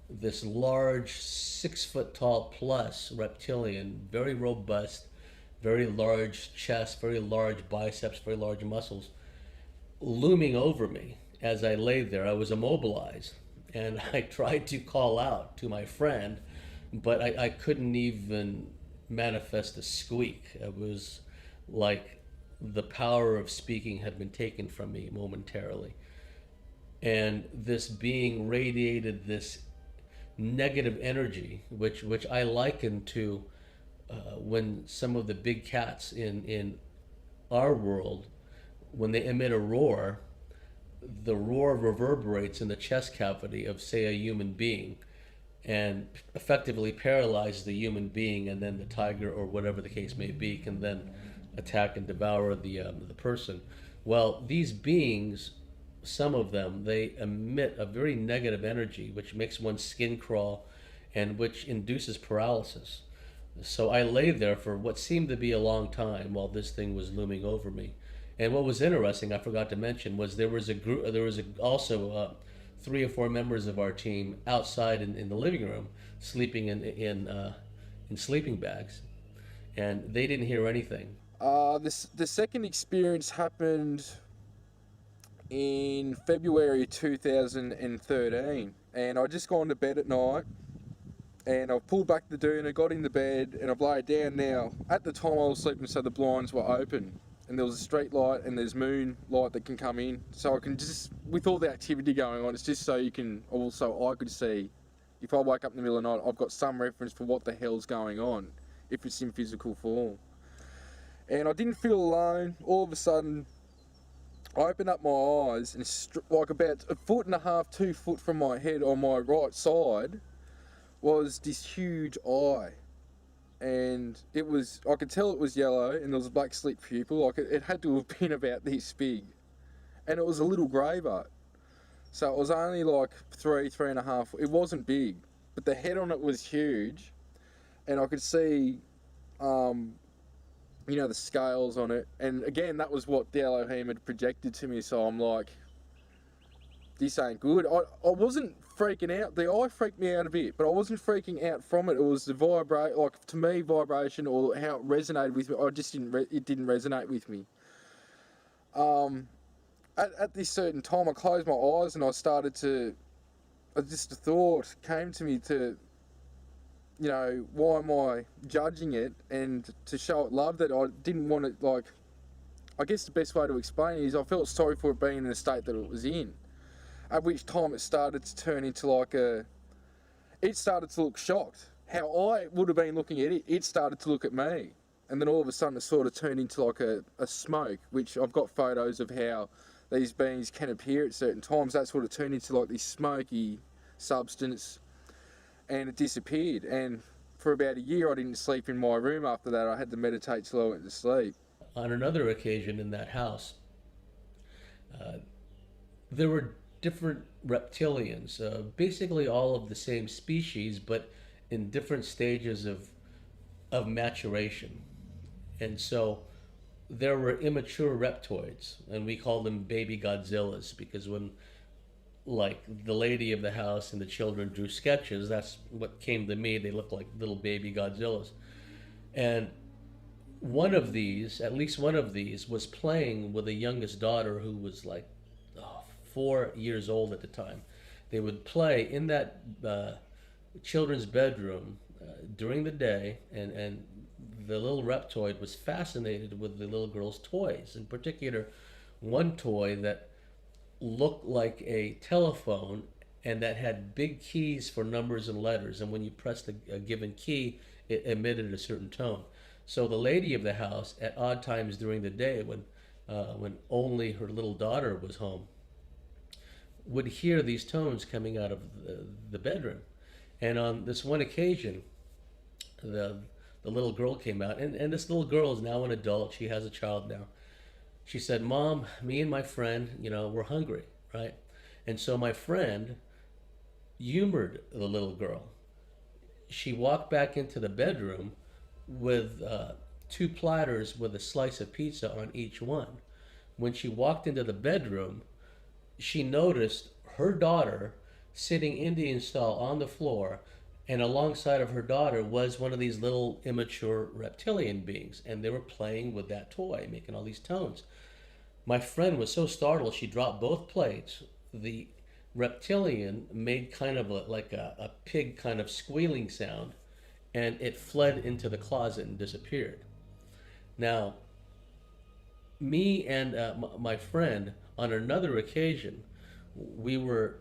this large 6 foot tall plus reptilian, very robust, very large chest, very large biceps, very large muscles, looming over me as I lay there. I was immobilized, and I tried to call out to my friend, but I couldn't even manifest a squeak. It was like the power of speaking had been taken from me momentarily. And this being radiated this negative energy, which I liken to when some of the big cats in our world, when they emit a roar, the roar reverberates in the chest cavity of, say, a human being, and effectively paralyzes the human being, and then the tiger, or whatever the case may be, can then attack and devour the person. Well, these beings, some of them, they emit a very negative energy which makes one's skin crawl and which induces paralysis. So I lay there for what seemed to be a long time while this thing was looming over me. And what was interesting, I forgot to mention, was there was also 3 or 4 members of our team outside in the living room, sleeping in sleeping bags, and they didn't hear anything. The second experience happened in February 2013, and I'd just gone to bed at night, and I've pulled back the doona, got in the bed, and I've laid down now. At the time I was sleeping, so the blinds were open, and there was a street light and there's moon light that can come in, so I can just, with all the activity going on, it's just so you can, also I could see, if I wake up in the middle of the night, I've got some reference for what the hell's going on, if it's in physical form. And I didn't feel alone. All of a sudden, I opened up my eyes, and like about 1.5 foot, 2 foot from my head on my right side was this huge eye. And it was, I could tell it was yellow, and there was a black slit pupil. Like it had to have been about this big. And it was a little grey bud. So it was only like 3.5. It wasn't big, but the head on it was huge. And I could see, you know, the scales on it. And again, that was what the Elohim had projected to me. So I'm like, this ain't good. I wasn't freaking out. The eye freaked me out a bit, but I wasn't freaking out from it. It was the to me, vibration, or how it resonated with me. It didn't resonate with me. At this certain time, I closed my eyes and just a thought came to me to, you know, why am I judging it? And to show it love, that I didn't want it, like, I guess the best way to explain it is I felt sorry for it being in the state that it was in. At which time it started to turn into it started to look shocked. How I would have been looking at it, it started to look at me. And then all of a sudden it sort of turned into like a smoke, which I've got photos of how these beings can appear at certain times. That sort of turned into like this smoky substance, and it disappeared. And for about a year, I didn't sleep in my room after that. I had to meditate till I went to sleep. On another occasion in that house, there were different reptilians, basically all of the same species, but in different stages of maturation. And so there were immature reptoids, and we called them baby Godzillas, because when, like, the lady of the house and the children drew sketches, that's what came to me. They looked like little baby Godzillas. And one of these, at least one of these, was playing with the youngest daughter, who was like 4 years old at the time. They would play in that children's bedroom during the day, and the little reptoid was fascinated with the little girl's toys. In particular, one toy that looked like a telephone and that had big keys for numbers and letters, and when you pressed a given key, it emitted a certain tone. So the lady of the house, at odd times during the day, when only her little daughter was home, would hear these tones coming out of the bedroom. And on this one occasion, the little girl came out, and this little girl is now an adult. She has a child now. She said, "Mom, me and my friend, we're hungry," right? And so my friend humored the little girl. She walked back into the bedroom with 2 platters with a slice of pizza on each one. When she walked into the bedroom, she noticed her daughter sitting Indian style on the floor, and alongside of her daughter was one of these little immature reptilian beings, and they were playing with that toy, making all these tones. My friend was so startled, she dropped both plates. The reptilian made kind of like a pig kind of squealing sound, and it fled into the closet and disappeared. Now, me and my friend, on another occasion, we were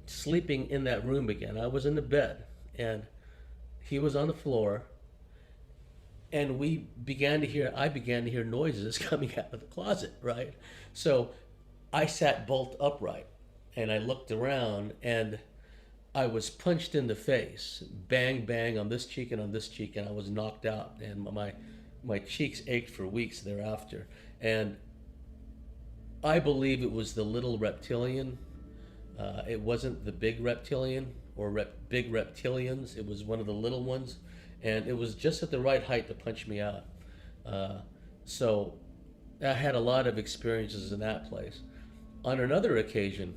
sleeping in that room again. I was in the bed, and he was on the floor, and I began to hear noises coming out of the closet, right? So I sat bolt upright, and I looked around, and I was punched in the face, bang, bang, on this cheek and on this cheek, and I was knocked out, and my cheeks ached for weeks thereafter. And I believe it was the little reptilian. It wasn't the big reptilian or big reptilians. It was one of the little ones, and it was just at the right height to punch me out. So I had a lot of experiences in that place. On another occasion,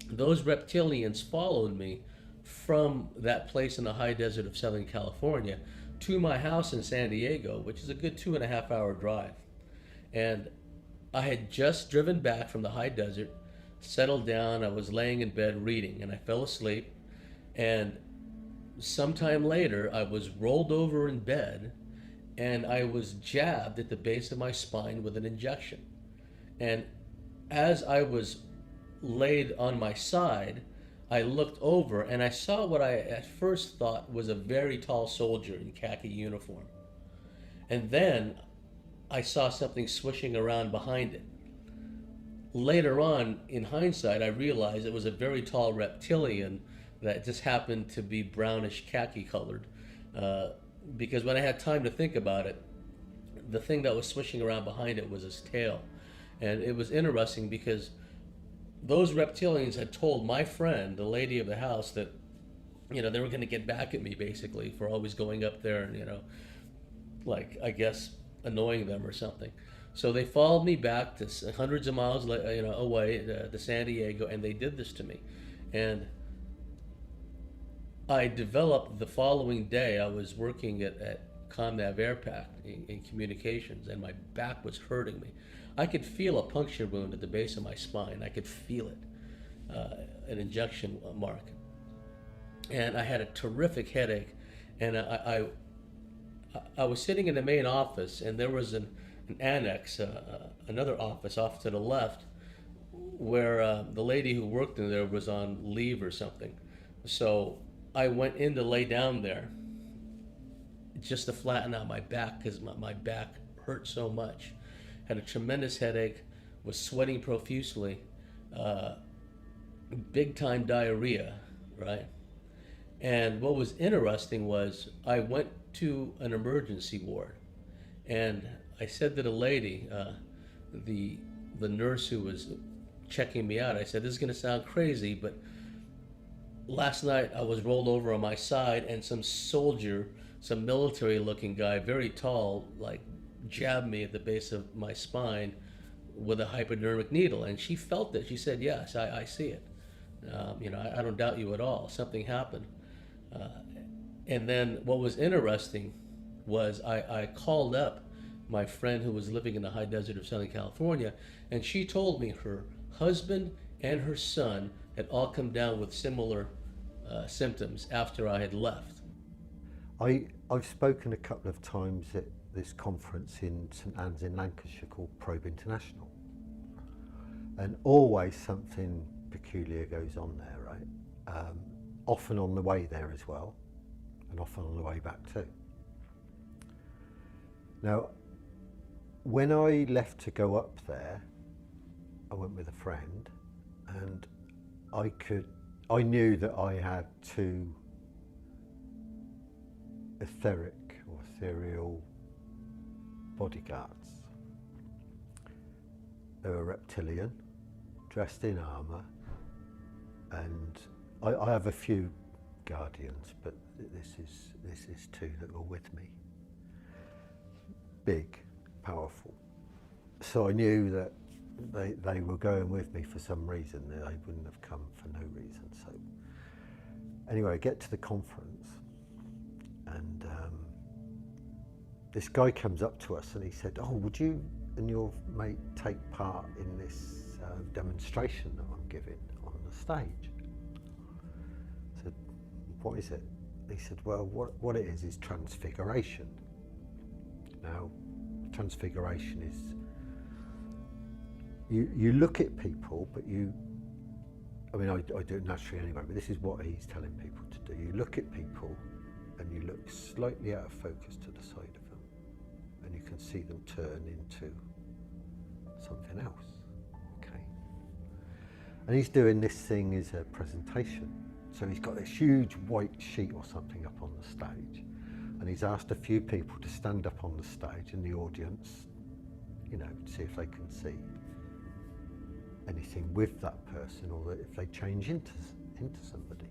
those reptilians followed me from that place in the high desert of Southern California to my house in San Diego, which is a good 2.5-hour drive. And I had just driven back from the high desert, settled down, I was laying in bed reading, and I fell asleep. And sometime later, I was rolled over in bed, and I was jabbed at the base of my spine with an injection. And as I was laid on my side, I looked over, and I saw what I at first thought was a very tall soldier in khaki uniform. And then I saw something swishing around behind it. Later on, in hindsight, I realized it was a very tall reptilian that just happened to be brownish khaki colored. Because when I had time to think about it, the thing that was swishing around behind it was his tail. And it was interesting because those reptilians had told my friend, the lady of the house, that they were going to get back at me, basically, for always going up there and I guess annoying them or something. So they followed me back to hundreds of miles away to San Diego, and they did this to me. And I developed the following day. I was working at ComNav AirPack in communications, and my back was hurting me. I could feel a puncture wound at the base of my spine. I could feel it, an injection mark. And I had a terrific headache. And I was sitting in the main office, and there was an annex, another office off to the left, where the lady who worked in there was on leave or something. So I went in to lay down there just to flatten out my back, because my back hurt so much. Had a tremendous headache, was sweating profusely, big time diarrhea, right? And what was interesting was I went to an emergency ward, and I said to the lady, the nurse who was checking me out, I said, this is going to sound crazy, but last night I was rolled over on my side and some soldier, some military looking guy, very tall, like jabbed me at the base of my spine with a hypodermic needle. And she felt it. She said, yes, I see it. I don't doubt you at all. Something happened. And then what was interesting was I called up my friend who was living in the high desert of Southern California, and she told me her husband and her son had all come down with similar symptoms after I had left. I've spoken a couple of times at this conference in St Anne's in Lancashire called Probe International, and always something peculiar goes on there, right? Often on the way there as well, and often on the way back too. Now, when I left to go up there, I went with a friend, and I knew that I had two etheric or ethereal bodyguards. They were reptilian, dressed in armour, and I have a few guardians, but this is two that were with me. Big, powerful. So I knew that they were going with me for some reason. They wouldn't have come for no reason. So anyway, I get to the conference, and this guy comes up to us and he said, oh, would you and your mate take part in this demonstration that I'm giving on the stage? I said, what is it? He said, well, what it is transfiguration. Now, transfiguration is you look at people, but I do it naturally anyway, but this is what he's telling people to do. You look at people and you look slightly out of focus to the side of them, and you can see them turn into something else, okay? And he's doing this thing as a presentation. So he's got this huge white sheet or something up on the stage, and he's asked a few people to stand up on the stage in the audience, see if they can see anything with that person, or if they change into somebody.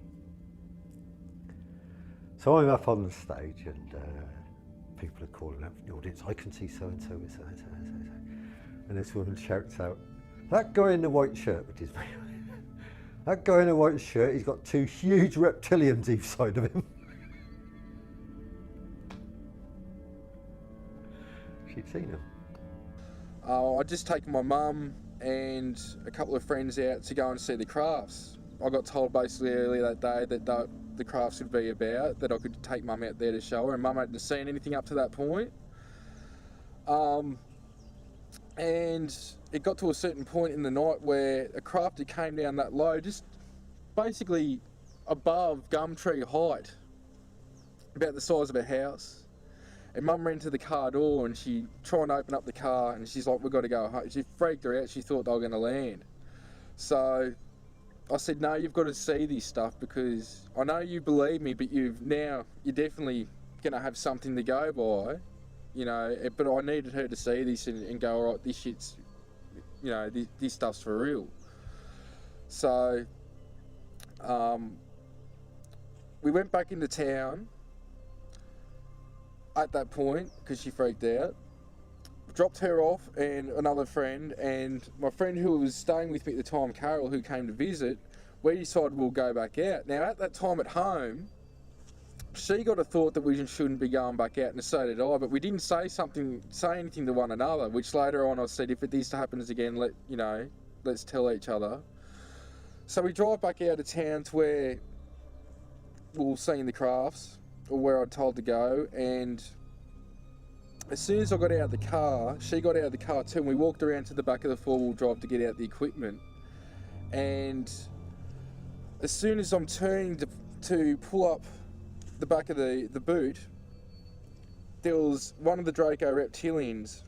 So I'm up on the stage, and people are calling out from the audience, I can see so-and-so with so-and-so, so-and-so. And this woman shouts out, that guy in the white shirt, which is me, that guy in the white shirt, he's got two huge reptilians each side of him. She'd seen them. I'd just taken my mum and a couple of friends out to go and see the crafts. I got told basically earlier that day that the crafts would be about, that I could take mum out there to show her, and mum hadn't seen anything up to that point. And it got to a certain point in the night where a crafter came down that low, just basically above Gumtree height, about the size of a house. And mum ran to the car door and she tried to open up the car, and she's like, we've got to go home. She freaked her out. She thought they were going to land. So I said, no, you've got to see this stuff, because I know you believe me, but you're definitely going to have something to go by, but I needed her to see this and go, all right, this shit's, this stuff's for real. So we went back into town at that point, because she freaked out. Dropped her off and another friend, and my friend who was staying with me at the time, Carol, who came to visit, we decided we'll go back out. Now at that time at home, she got a thought that we shouldn't be going back out, and so did I, but we didn't say anything to one another, which later on I said, if this happens again, let's tell each other. So we drive back out of town to where we'll see in the crafts, or where I'd told to go, and as soon as I got out of the car, she got out of the car too, and we walked around to the back of the four-wheel drive to get out the equipment. And as soon as I'm turning to pull up the back of the boot, there was one of the Draco Reptilians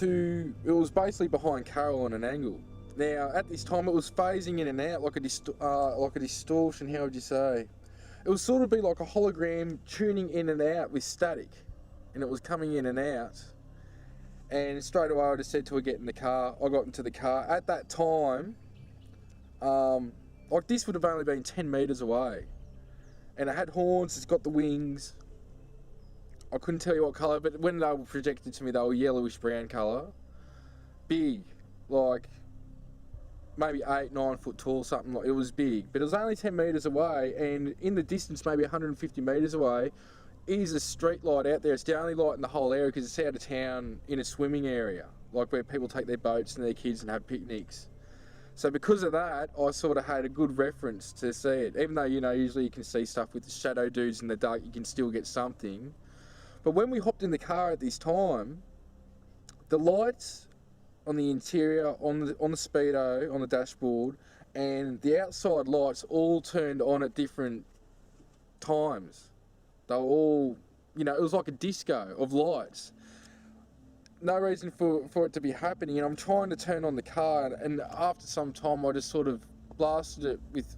it was basically behind Carol on an angle. Now, at this time, it was phasing in and out like a distortion, how would you say? It would sort of be like a hologram tuning in and out with static, and it was coming in and out. And straight away, I just said to her, get in the car. I got into the car. At that time, like this would have only been 10 metres away. And it had horns, it's got the wings. I couldn't tell you what colour, but when they were projected to me, they were yellowish brown colour. Big, like maybe 8-9 foot tall, something like. It was big, but it was only 10 metres away, and in the distance, maybe 150 metres away, is a street light out there. It's the only light in the whole area because it's out of town in a swimming area, like where people take their boats and their kids and have picnics. So because of that, I sort of had a good reference to see it. Even though, you know, usually you can see stuff with the shadow dudes in the dark, you can still get something. But when we hopped in the car at this time, the lights on the interior, on the speedo, on the dashboard, and the outside lights all turned on at different times. They were all, you know, it was like a disco of lights. No reason for it to be happening, and I'm trying to turn on the car, and after some time I just sort of blasted it with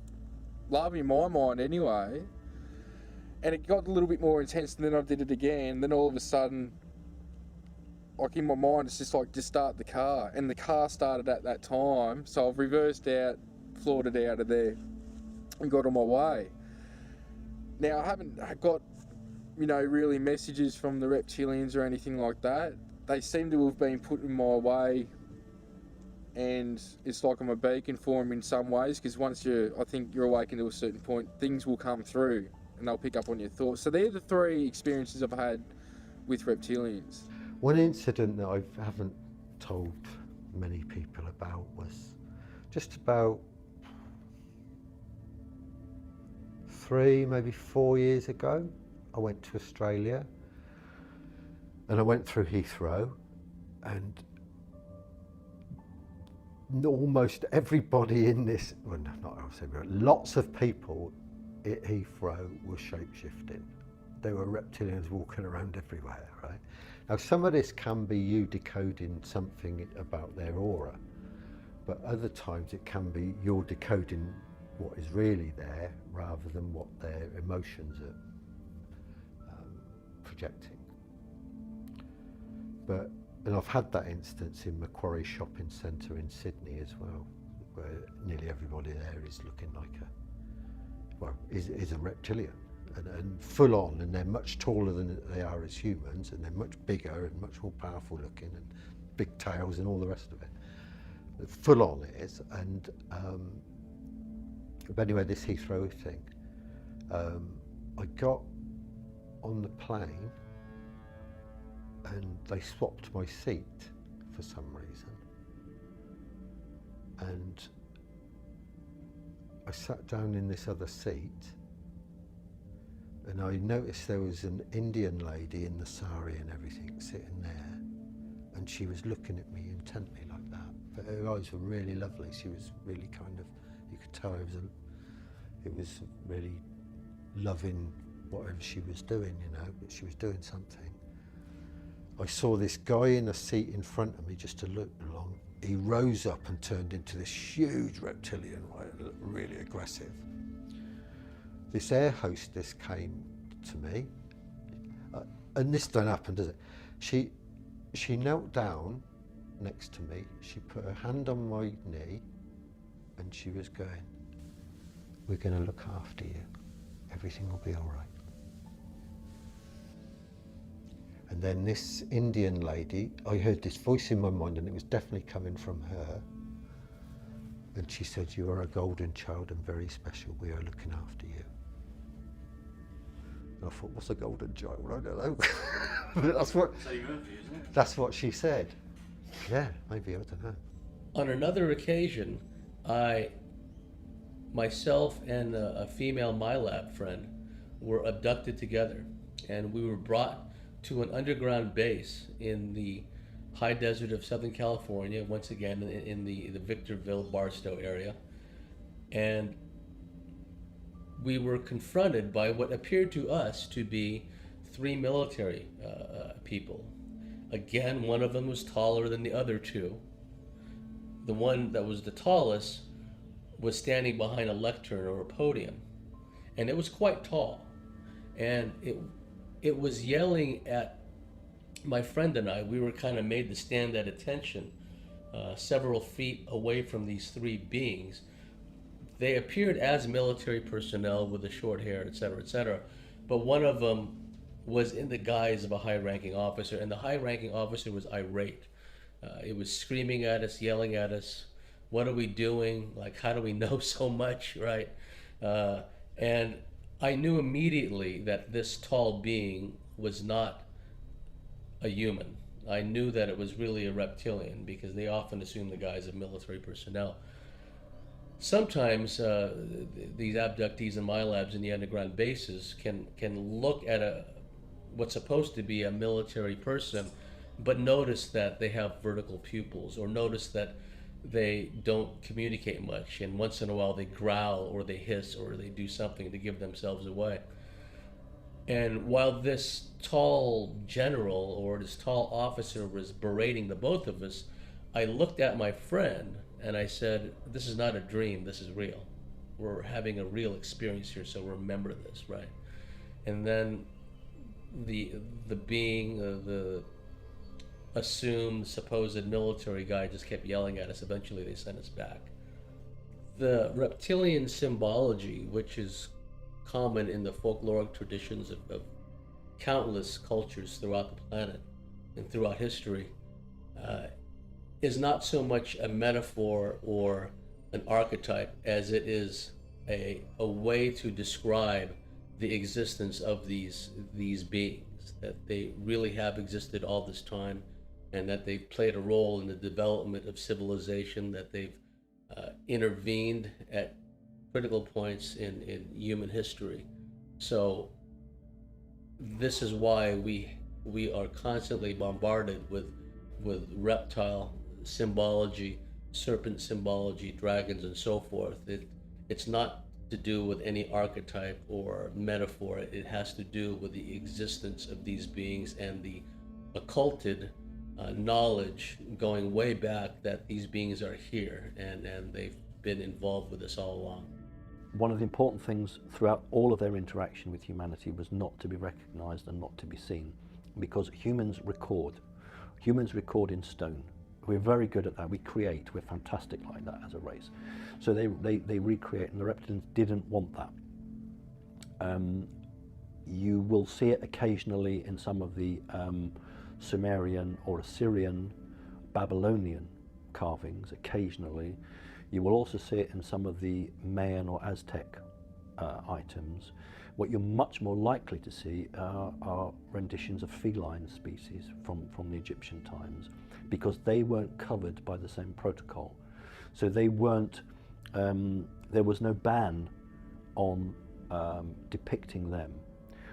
love in my mind anyway, and it got a little bit more intense, and then I did it again. Then all of a sudden, like in my mind, it's just like, just start the car, and the car started at that time, so I've reversed out, floored it out of there, and got on my way. Now I haven't got, you know, really messages from the Reptilians or anything like that. They seem to have been put in my way, and it's like I'm a beacon for them in some ways, because once I think you're awakened to a certain point, things will come through and they'll pick up on your thoughts. So they're the 3 experiences I've had with Reptilians. One incident that I haven't told many people about was just about 3, maybe 4 years ago. I went to Australia, and I went through Heathrow, and almost everybody in this, well, not everybody, lots of people at Heathrow were shape-shifting. There were reptilians walking around everywhere, right? Now, some of this can be you decoding something about their aura, but other times it can be you're decoding what is really there rather than what their emotions are projecting. And I've had that instance in Macquarie Shopping Centre in Sydney as well, where nearly everybody there is looking like is a reptilian, and full on, and they're much taller than they are as humans, and they're much bigger and much more powerful looking, and big tails and all the rest of it. Full on it is, and but anyway, this Heathrow thing, I got on the plane, and they swapped my seat for some reason, and I sat down in this other seat, and I noticed there was an Indian lady in the sari and everything sitting there, and she was looking at me intently like that, but her eyes were really lovely. She was really kind of, you could tell it was really loving whatever she was doing, you know, but she was doing something. I saw this guy in a seat in front of me just to look along. He rose up and turned into this huge reptilian, right, really aggressive. This air hostess came to me, and this don't happen, does it? She knelt down next to me, she put her hand on my knee, and she was going, "We're going to look after you. Everything will be all right." And then this Indian lady, I heard this voice in my mind, and it was definitely coming from her. And she said, "You are a golden child and very special. We are looking after you." And I thought, what's a golden child? I don't know. But that's what she said. Yeah, maybe, I don't know. On another occasion, myself and a female MyLab friend were abducted together, and we were brought to an underground base in the high desert of Southern California, once again in the Victorville, Barstow area. And we were confronted by what appeared to us to be 3 military people. Again, one of them was taller than the other two. The one that was the tallest was standing behind a lectern or a podium, and it was quite tall, and it was yelling at my friend and I. We were kind of made to stand at attention, several feet away from these three beings. They appeared as military personnel with the short hair, etc., but one of them was in the guise of a high-ranking officer, and the high-ranking officer was irate. It was screaming at us, yelling at us, what are we doing? Like, how do we know so much, right? And I knew immediately that this tall being was not a human. I knew that it was really a reptilian, because they often assume the guise of military personnel. Sometimes these abductees in my labs in the underground bases can look at what's supposed to be a military person, but notice that they have vertical pupils, or notice that they don't communicate much, and once in a while they growl or they hiss or they do something to give themselves away. And while this tall general or this tall officer was berating the both of us, I looked at my friend and I said, this is not a dream, this is real. We're having a real experience here, so remember this, right? And then the being, the assumed supposed military guy just kept yelling at us. Eventually they sent us back. The reptilian symbology, which is common in the folkloric traditions of countless cultures throughout the planet and throughout history, is not so much a metaphor or an archetype as it is a way to describe the existence of these beings, that they really have existed all this time, and that they've played a role in the development of civilization, that they've intervened at critical points in human history. So this is why we are constantly bombarded with reptile symbology, serpent symbology, dragons, and so forth. It's not to do with any archetype or metaphor. It has to do with the existence of these beings and the occulted knowledge going way back that these beings are here, and they've been involved with us all along. One of the important things throughout all of their interaction with humanity was not to be recognized and not to be seen, because humans record in stone. We're very good at that. We create. We're fantastic like that as a race. So they recreate, and the reptilians didn't want that. You will see it occasionally in some of the Sumerian or Assyrian, Babylonian carvings, occasionally. You will also see it in some of the Mayan or Aztec items. What you're much more likely to see are renditions of feline species from the Egyptian times, because they weren't covered by the same protocol. So they weren't, there was no ban on depicting them,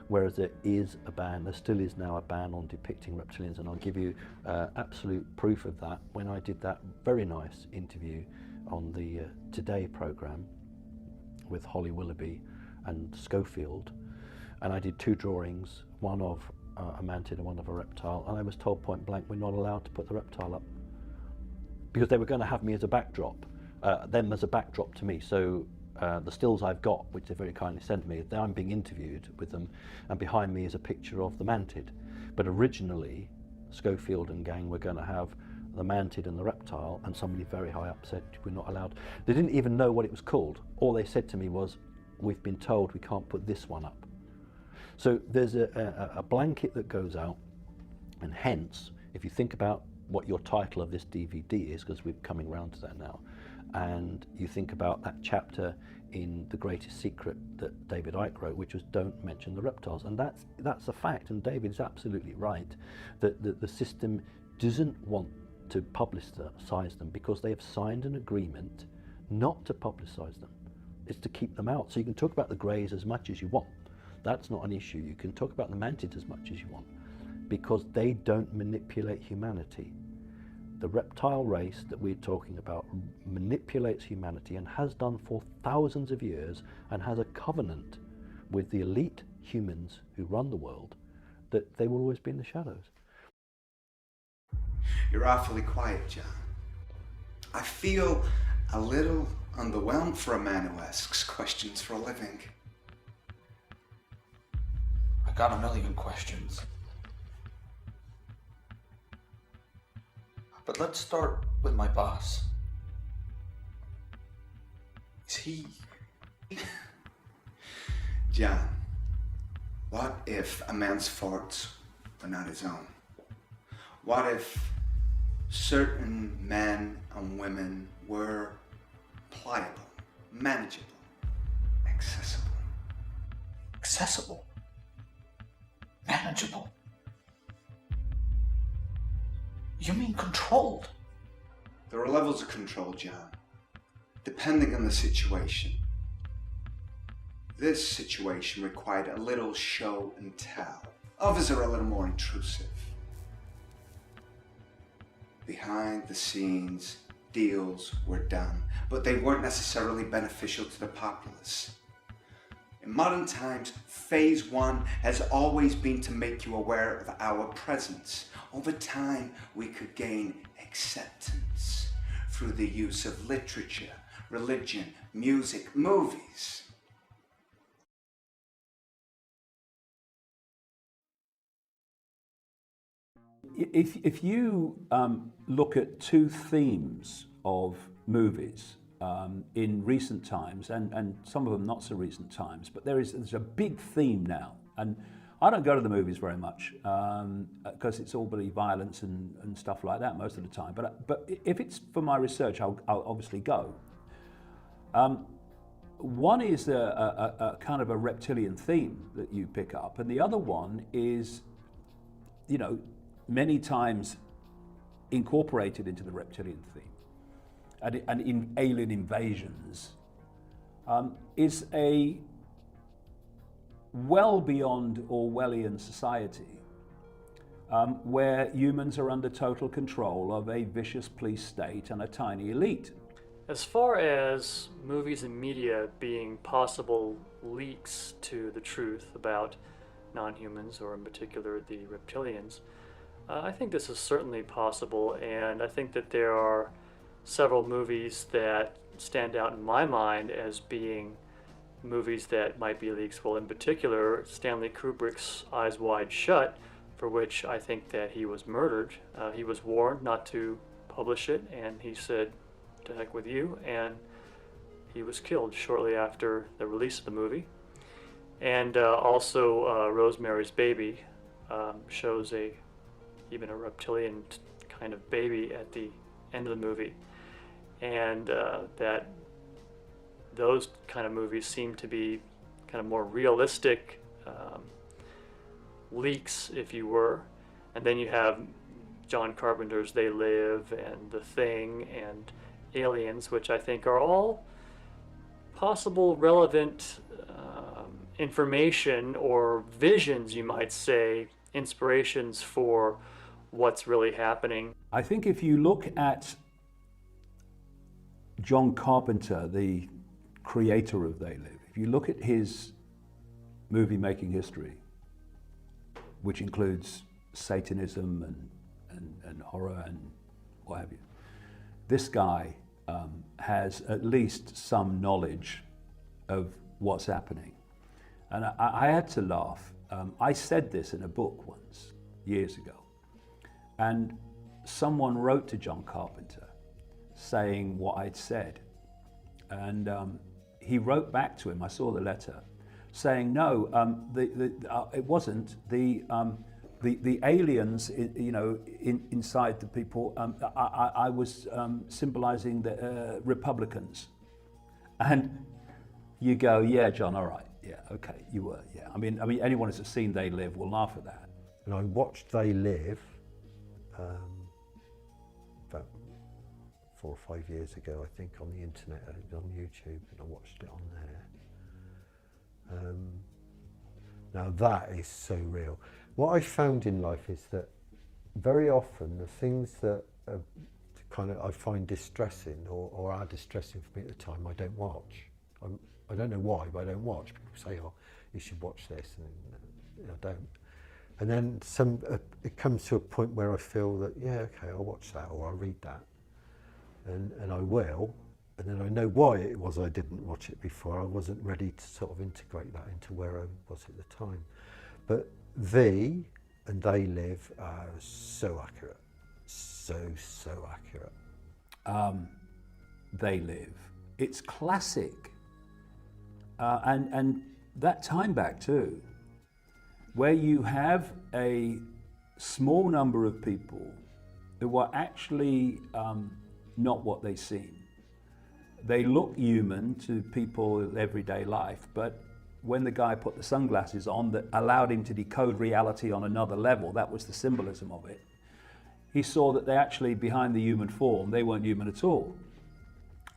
whereas there is a ban, there still is now a ban on depicting reptilians, and I'll give you absolute proof of that when I did that very nice interview on the Today programme with Holly Willoughby and Schofield, and I did two drawings, one of a mantid and one of a reptile, and I was told point blank we're not allowed to put the reptile up because they were going to have me as a backdrop, them as a backdrop to me. So the stills I've got, which they very kindly sent me, I'm being interviewed with them, and behind me is a picture of the mantid. But originally Schofield and gang were going to have the mantid and the reptile, and somebody very high up said we're not allowed. They didn't even know what it was called. All they said to me was, we've been told we can't put this one up. So there's a blanket that goes out, and hence, if you think about what your title of this DVD is, because we're coming round to that now, and you think about that chapter in The Greatest Secret that David Icke wrote, which was don't mention the reptiles, and that's a fact, and David is absolutely right, that the system doesn't want to publicise them because they have signed an agreement not to publicise them. It's to keep them out. So you can talk about the greys as much as you want. That's not an issue. You can talk about the mantids as much as you want, because they don't manipulate humanity. The reptile race that we're talking about manipulates humanity and has done for thousands of years, and has a covenant with the elite humans who run the world that they will always be in the shadows. You're awfully quiet, John. I feel a little underwhelmed for a man who asks questions for a living. I got a million questions. But let's start with my boss. Is he... John, what if a man's faults are not his own? What if certain men and women were pliable, manageable, accessible? Accessible? Manageable? You mean controlled? There are levels of control, John, depending on the situation. This situation required a little show and tell. Others are a little more intrusive. Behind the scenes, deals were done, but they weren't necessarily beneficial to the populace. In modern times, phase one has always been to make you aware of our presence. Over time, we could gain acceptance through the use of literature, religion, music, movies. If you look at two themes of movies in recent times, and some of them not so recent times, but there's a big theme now, and I don't go to the movies very much because it's all bloody violence and stuff like that most of the time. But if it's for my research, I'll obviously go. One is a kind of a reptilian theme that you pick up, and the other one is, you know, many times incorporated into the reptilian theme and in alien invasions, is a well beyond Orwellian society where humans are under total control of a vicious police state and a tiny elite. As far as movies and media being possible leaks to the truth about non-humans, or in particular the reptilians, I think this is certainly possible, and I think that there are several movies that stand out in my mind as being movies that might be leaks. Well, in particular, Stanley Kubrick's Eyes Wide Shut, for which I think that he was murdered. He was warned not to publish it, and he said, "To heck with you," and he was killed shortly after the release of the movie. And also Rosemary's Baby shows even a reptilian kind of baby at the end of the movie, and that those kind of movies seem to be kind of more realistic leaks, if you were. And then you have John Carpenter's They Live and The Thing and Aliens, which I think are all possible relevant information or visions, you might say, inspirations for what's really happening. I think if you look at John Carpenter, the creator of They Live, if you look at his movie making history, which includes Satanism and horror and what have you, this guy has at least some knowledge of what's happening. And I had to laugh. I said this in a book once, years ago, and someone wrote to John Carpenter saying what I'd said. And he wrote back to him, I saw the letter, saying, no, it wasn't. The aliens, inside the people, I was symbolizing the Republicans. And you go, yeah, John, all right, yeah, okay, you were, yeah. I mean, anyone who's seen They Live will laugh at that. And I watched They Live about 4 or 5 years ago, I think, on the internet, on YouTube, and I watched it on there. Now that is so real. What I found in life is that very often the things that are I find distressing or are distressing for me at the time, I don't watch. I don't know why, but I don't watch. People say, oh, you should watch this, and I don't. And then it comes to a point where I feel that, yeah, okay, I'll watch that or I'll read that. And I will. And then I know why it was I didn't watch it before. I wasn't ready to sort of integrate that into where I was at the time. But V and They Live are so accurate. So accurate. They Live. It's classic. And that time back too, where you have a small number of people who are actually not what they seem. They look human to people in everyday life, but when the guy put the sunglasses on that allowed him to decode reality on another level, that was the symbolism of it, he saw that they actually, behind the human form, they weren't human at all.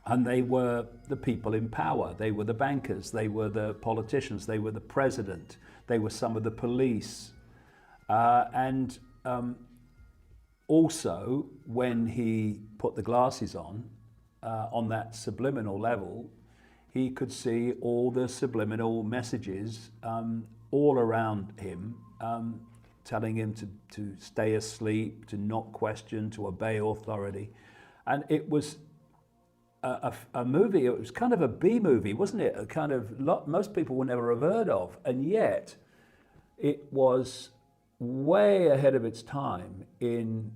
And they were the people in power. They were the bankers, they were the politicians, they were the president, they were some of the police. Also, when he put the glasses on that subliminal level, he could see all the subliminal messages all around him, telling him to stay asleep, to not question, to obey authority. And it was a movie, it was kind of a B movie, wasn't it? A kind of, most people would never have heard of, and yet it was way ahead of its time in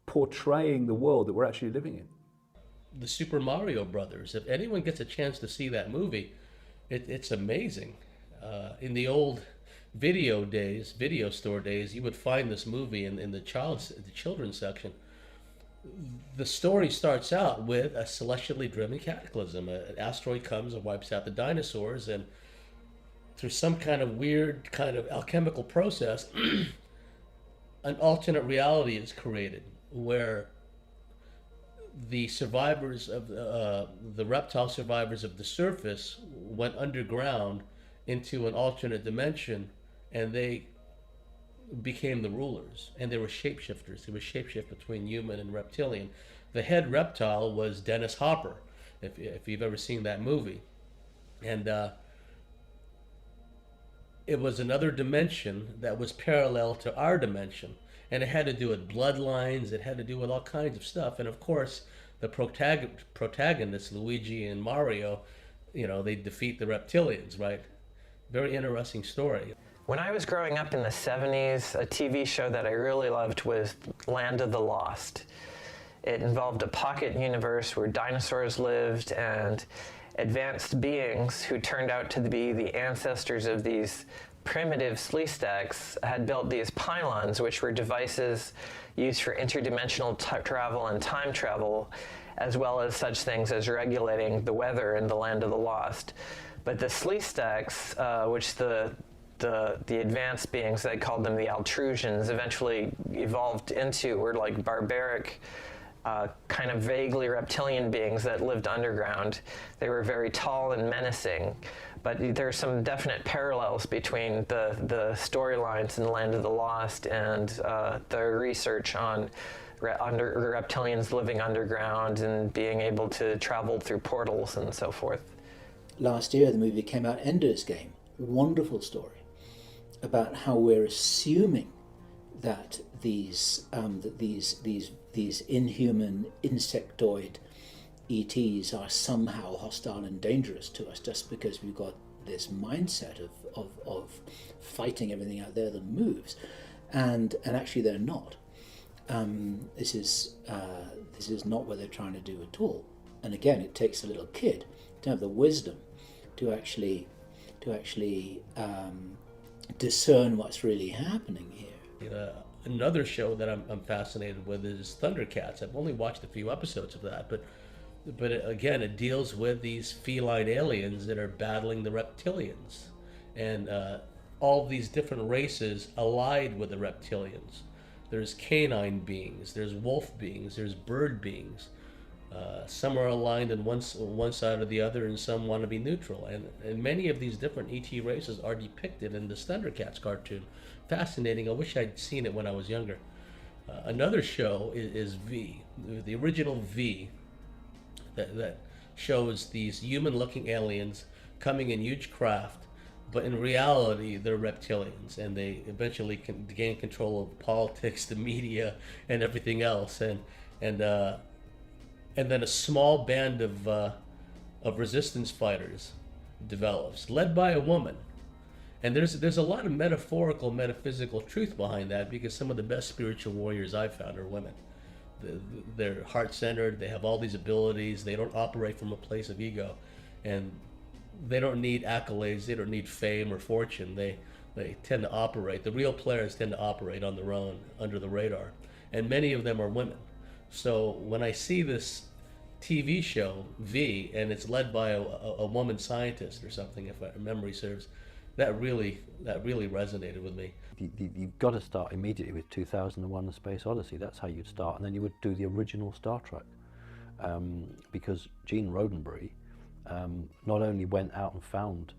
portraying the world that we're actually living in. The Super Mario Brothers, if anyone gets a chance to see that movie, it's amazing. In the old video store days, you would find this movie in the children's section. The story starts out with a celestially driven cataclysm. An asteroid comes and wipes out the dinosaurs, and through some kind of weird kind of alchemical process, an alternate reality is created where the survivors of the reptile survivors of the surface went underground into an alternate dimension, and they became the rulers, and they were shapeshifters. They were shapeshift between human and reptilian. The head reptile was Dennis Hopper, if you've ever seen that movie, and it was another dimension that was parallel to our dimension, and it had to do with bloodlines. It had to do with all kinds of stuff, and of course, the protagonists, Luigi and Mario, they defeat the Reptilians, right? Very interesting story. When I was growing up in the 70s, a TV show that I really loved was Land of the Lost. It involved a pocket universe where dinosaurs lived and advanced beings who turned out to be the ancestors of these primitive Sleestaks had built these pylons, which were devices used for interdimensional travel and time travel, as well as such things as regulating the weather in the Land of the Lost. But the Sleestaks, which the advanced beings, they called them the Altrusians, eventually evolved into, were like barbaric, kind of vaguely reptilian beings that lived underground. They were very tall and menacing, but there are some definite parallels between the storylines in the Land of the Lost and the research on reptilians living underground and being able to travel through portals and so forth. Last year, the movie came out, Ender's Game, a wonderful story about how we're assuming that these inhuman insectoid ETs are somehow hostile and dangerous to us just because we've got this mindset of fighting everything out there that moves, and actually they're not. This is not what they're trying to do at all. And again, it takes a little kid to have the wisdom to actually discern what's really happening here. Another show that I'm fascinated with is Thundercats. I've only watched a few episodes of that, but again, it deals with these feline aliens that are battling the Reptilians, and all these different races allied with the Reptilians. There's canine beings, there's wolf beings, there's bird beings. Some are aligned on one side or the other, and some want to be neutral. And many of these different ET races are depicted in this Thundercats cartoon. Fascinating. I wish I'd seen it when I was younger. Another show is V, the original V, that shows these human-looking aliens coming in huge craft, but in reality, they're reptilians, and they eventually can gain control of politics, the media, and everything else. And then a small band of resistance fighters develops, led by a woman. And there's a lot of metaphorical, metaphysical truth behind that, because some of the best spiritual warriors I've found are women. They're heart-centered, they have all these abilities, they don't operate from a place of ego, and they don't need accolades, they don't need fame or fortune. They tend to operate, the real players tend to operate on their own, under the radar. And many of them are women. So when I see this TV show, V, and it's led by a woman scientist or something, if my memory serves, that really resonated with me. You've got to start immediately with 2001: A Space Odyssey. That's how you'd start, and then you would do the original Star Trek, because Gene Roddenberry not only went out and found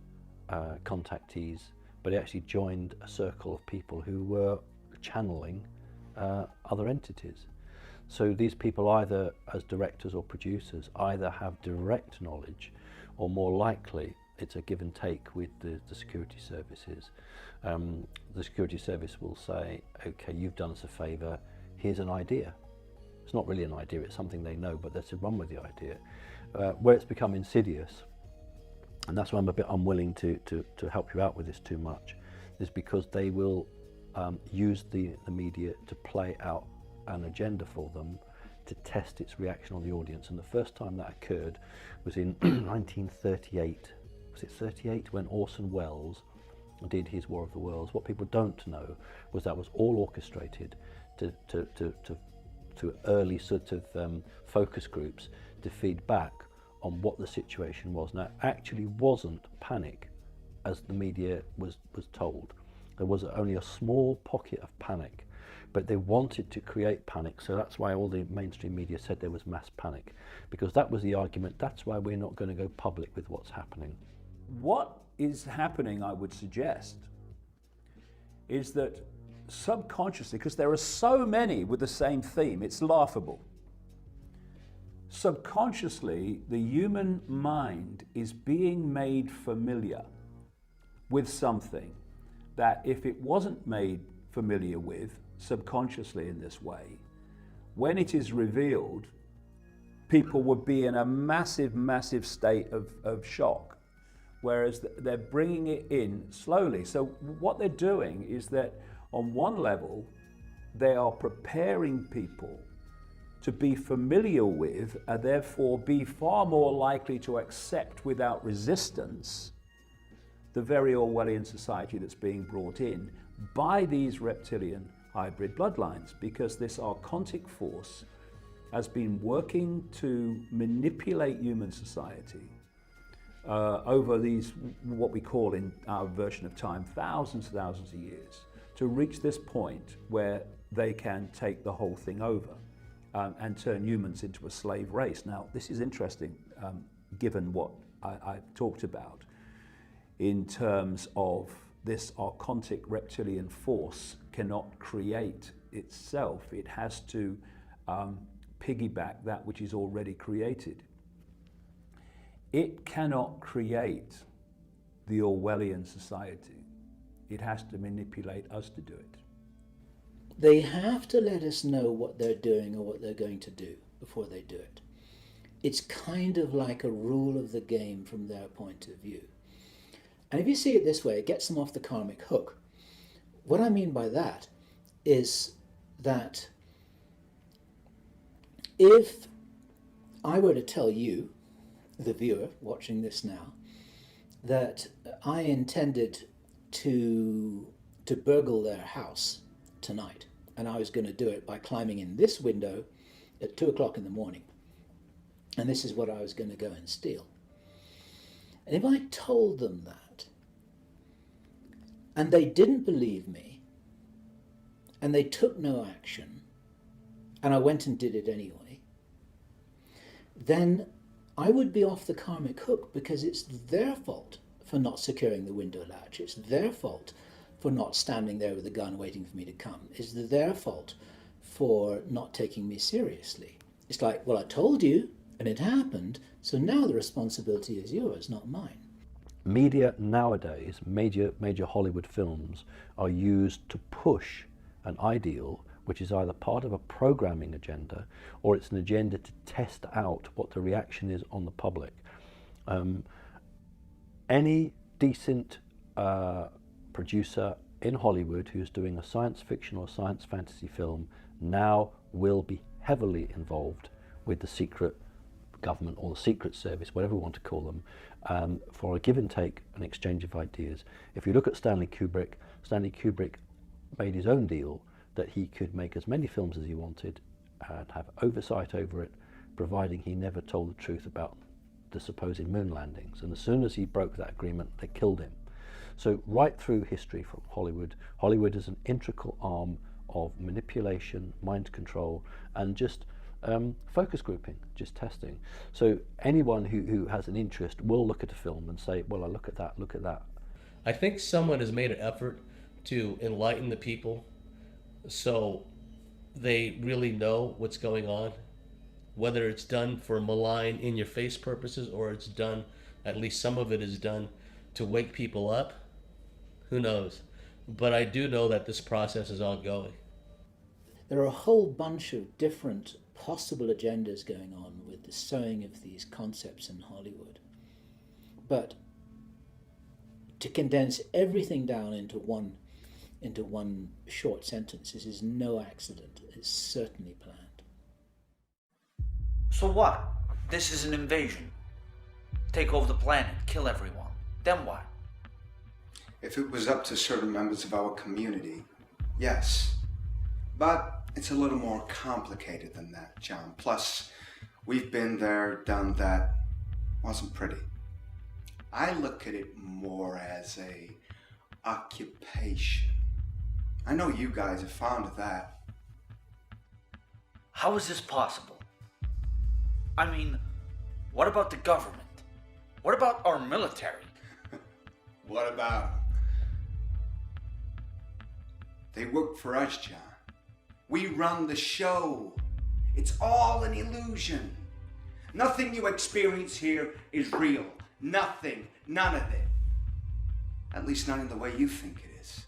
contactees, but he actually joined a circle of people who were channeling other entities. So these people, either as directors or producers, either have direct knowledge, or more likely it's a give and take with the security services. The security service will say, okay, you've done us a favour, here's an idea. It's not really an idea, it's something they know, but let's run with the idea. Where it's become insidious, and that's why I'm a bit unwilling to help you out with this too much, is because they will use the media to play out an agenda for them, to test its reaction on the audience. And the first time that occurred was in 1938. Was it 38, when Orson Welles did his War of the Worlds? What people don't know was that was all orchestrated to early sort of focus groups to feed back on what the situation was. Now, it actually wasn't panic, as the media was told. There was only a small pocket of panic, but they wanted to create panic, so that's why all the mainstream media said there was mass panic, because that was the argument. That's why we're not going to go public with what's happening. What is happening, I would suggest, is that subconsciously, because there are so many with the same theme, it's laughable. Subconsciously, the human mind is being made familiar with something that, if it wasn't made familiar with subconsciously in this way, when it is revealed, people would be in a massive state of shock, whereas they're bringing it in slowly. So what they're doing is that, on one level, they are preparing people to be familiar with, and therefore be far more likely to accept without resistance the very Orwellian society that's being brought in by these reptilian hybrid bloodlines, because this archontic force has been working to manipulate human society over these, what we call in our version of time, thousands of years, to reach this point where they can take the whole thing over and turn humans into a slave race. Now, this is interesting, given what I've talked about in terms of this archontic reptilian force cannot create itself. It has to piggyback that which is already created. It cannot create the Orwellian society. It has to manipulate us to do it. They have to let us know what they're doing or what they're going to do before they do it. It's kind of like a rule of the game from their point of view. And if you see it this way, it gets them off the karmic hook. What I mean by that is that if I were to tell you, the viewer watching this now, that I intended to burgle their house tonight, and I was going to do it by climbing in this window at 2 o'clock in the morning, and this is what I was going to go and steal. And if I told them that, and they didn't believe me, and they took no action, and I went and did it anyway, then I would be off the karmic hook, because it's their fault for not securing the window latch. It's their fault for not standing there with a gun waiting for me to come. It's their fault for not taking me seriously. It's like, well, I told you, and it happened, so now the responsibility is yours, not mine. Media nowadays, major Hollywood films, are used to push an ideal which is either part of a programming agenda or it's an agenda to test out what the reaction is on the public. Any decent producer in Hollywood who's doing a science fiction or science fantasy film now will be heavily involved with the secret government or the secret service, whatever we want to call them, for a give and take, an exchange of ideas. If you look at Stanley Kubrick made his own deal that he could make as many films as he wanted and have oversight over it, providing he never told the truth about the supposed moon landings. And as soon as he broke that agreement, they killed him. So right through history from Hollywood, Hollywood is an integral arm of manipulation, mind control, and just focus grouping, just testing. So anyone who has an interest will look at a film and say, well, I look at that. I think someone has made an effort to enlighten the people so they really know what's going on, whether it's done for malign in-your-face purposes or it's done, at least some of it is done, to wake people up. Who knows? But I do know that this process is ongoing. There are a whole bunch of different possible agendas going on with the sowing of these concepts in Hollywood. But to condense everything down into one short sentence, this is no accident. It's certainly planned. So what? This is an invasion. Take over the planet, kill everyone. Then what? If it was up to certain members of our community, yes. But it's a little more complicated than that, John. Plus, we've been there, done that. Wasn't pretty. I look at it more as a occupation. I know you guys are fond of that. How is this possible? I mean, what about the government? What about our military? What about them? They work for us, John. We run the show. It's all an illusion. Nothing you experience here is real. Nothing. None of it. At least not in the way you think it is.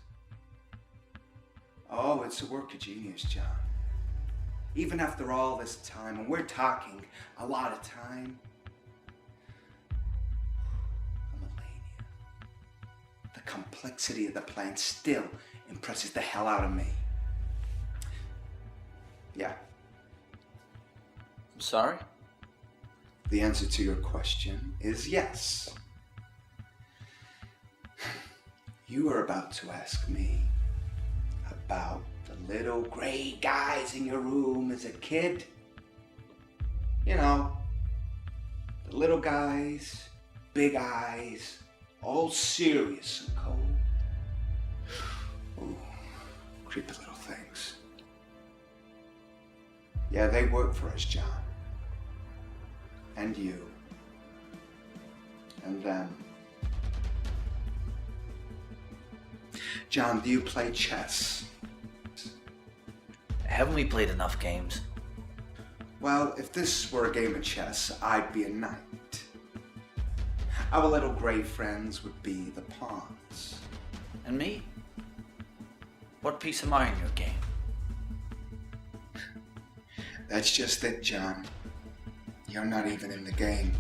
Oh, it's a work of genius, John. Even after all this time, and we're talking a lot of time, a millennia, the complexity of the plan still impresses the hell out of me. Yeah. I'm sorry? The answer to your question is yes. You are about to ask me about the little gray guys in your room as a kid. You know, the little guys, big eyes, all serious and cold. Ooh, creepy little things. Yeah, they work for us, John. And you. And them. John, do you play chess? Haven't we played enough games? Well, if this were a game of chess, I'd be a knight. Our little gray friends would be the pawns. And me? What piece am I in your game? That's just it, John. You're not even in the game.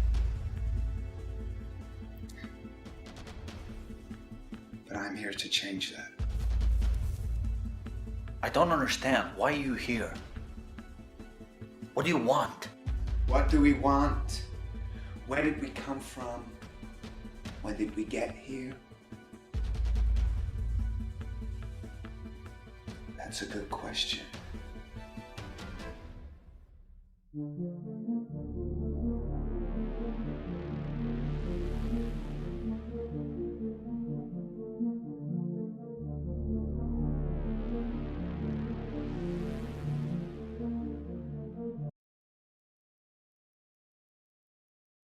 But I'm here to change that. I don't understand. Why are you here? What do you want? What do we want? Where did we come from? When did we get here? That's a good question.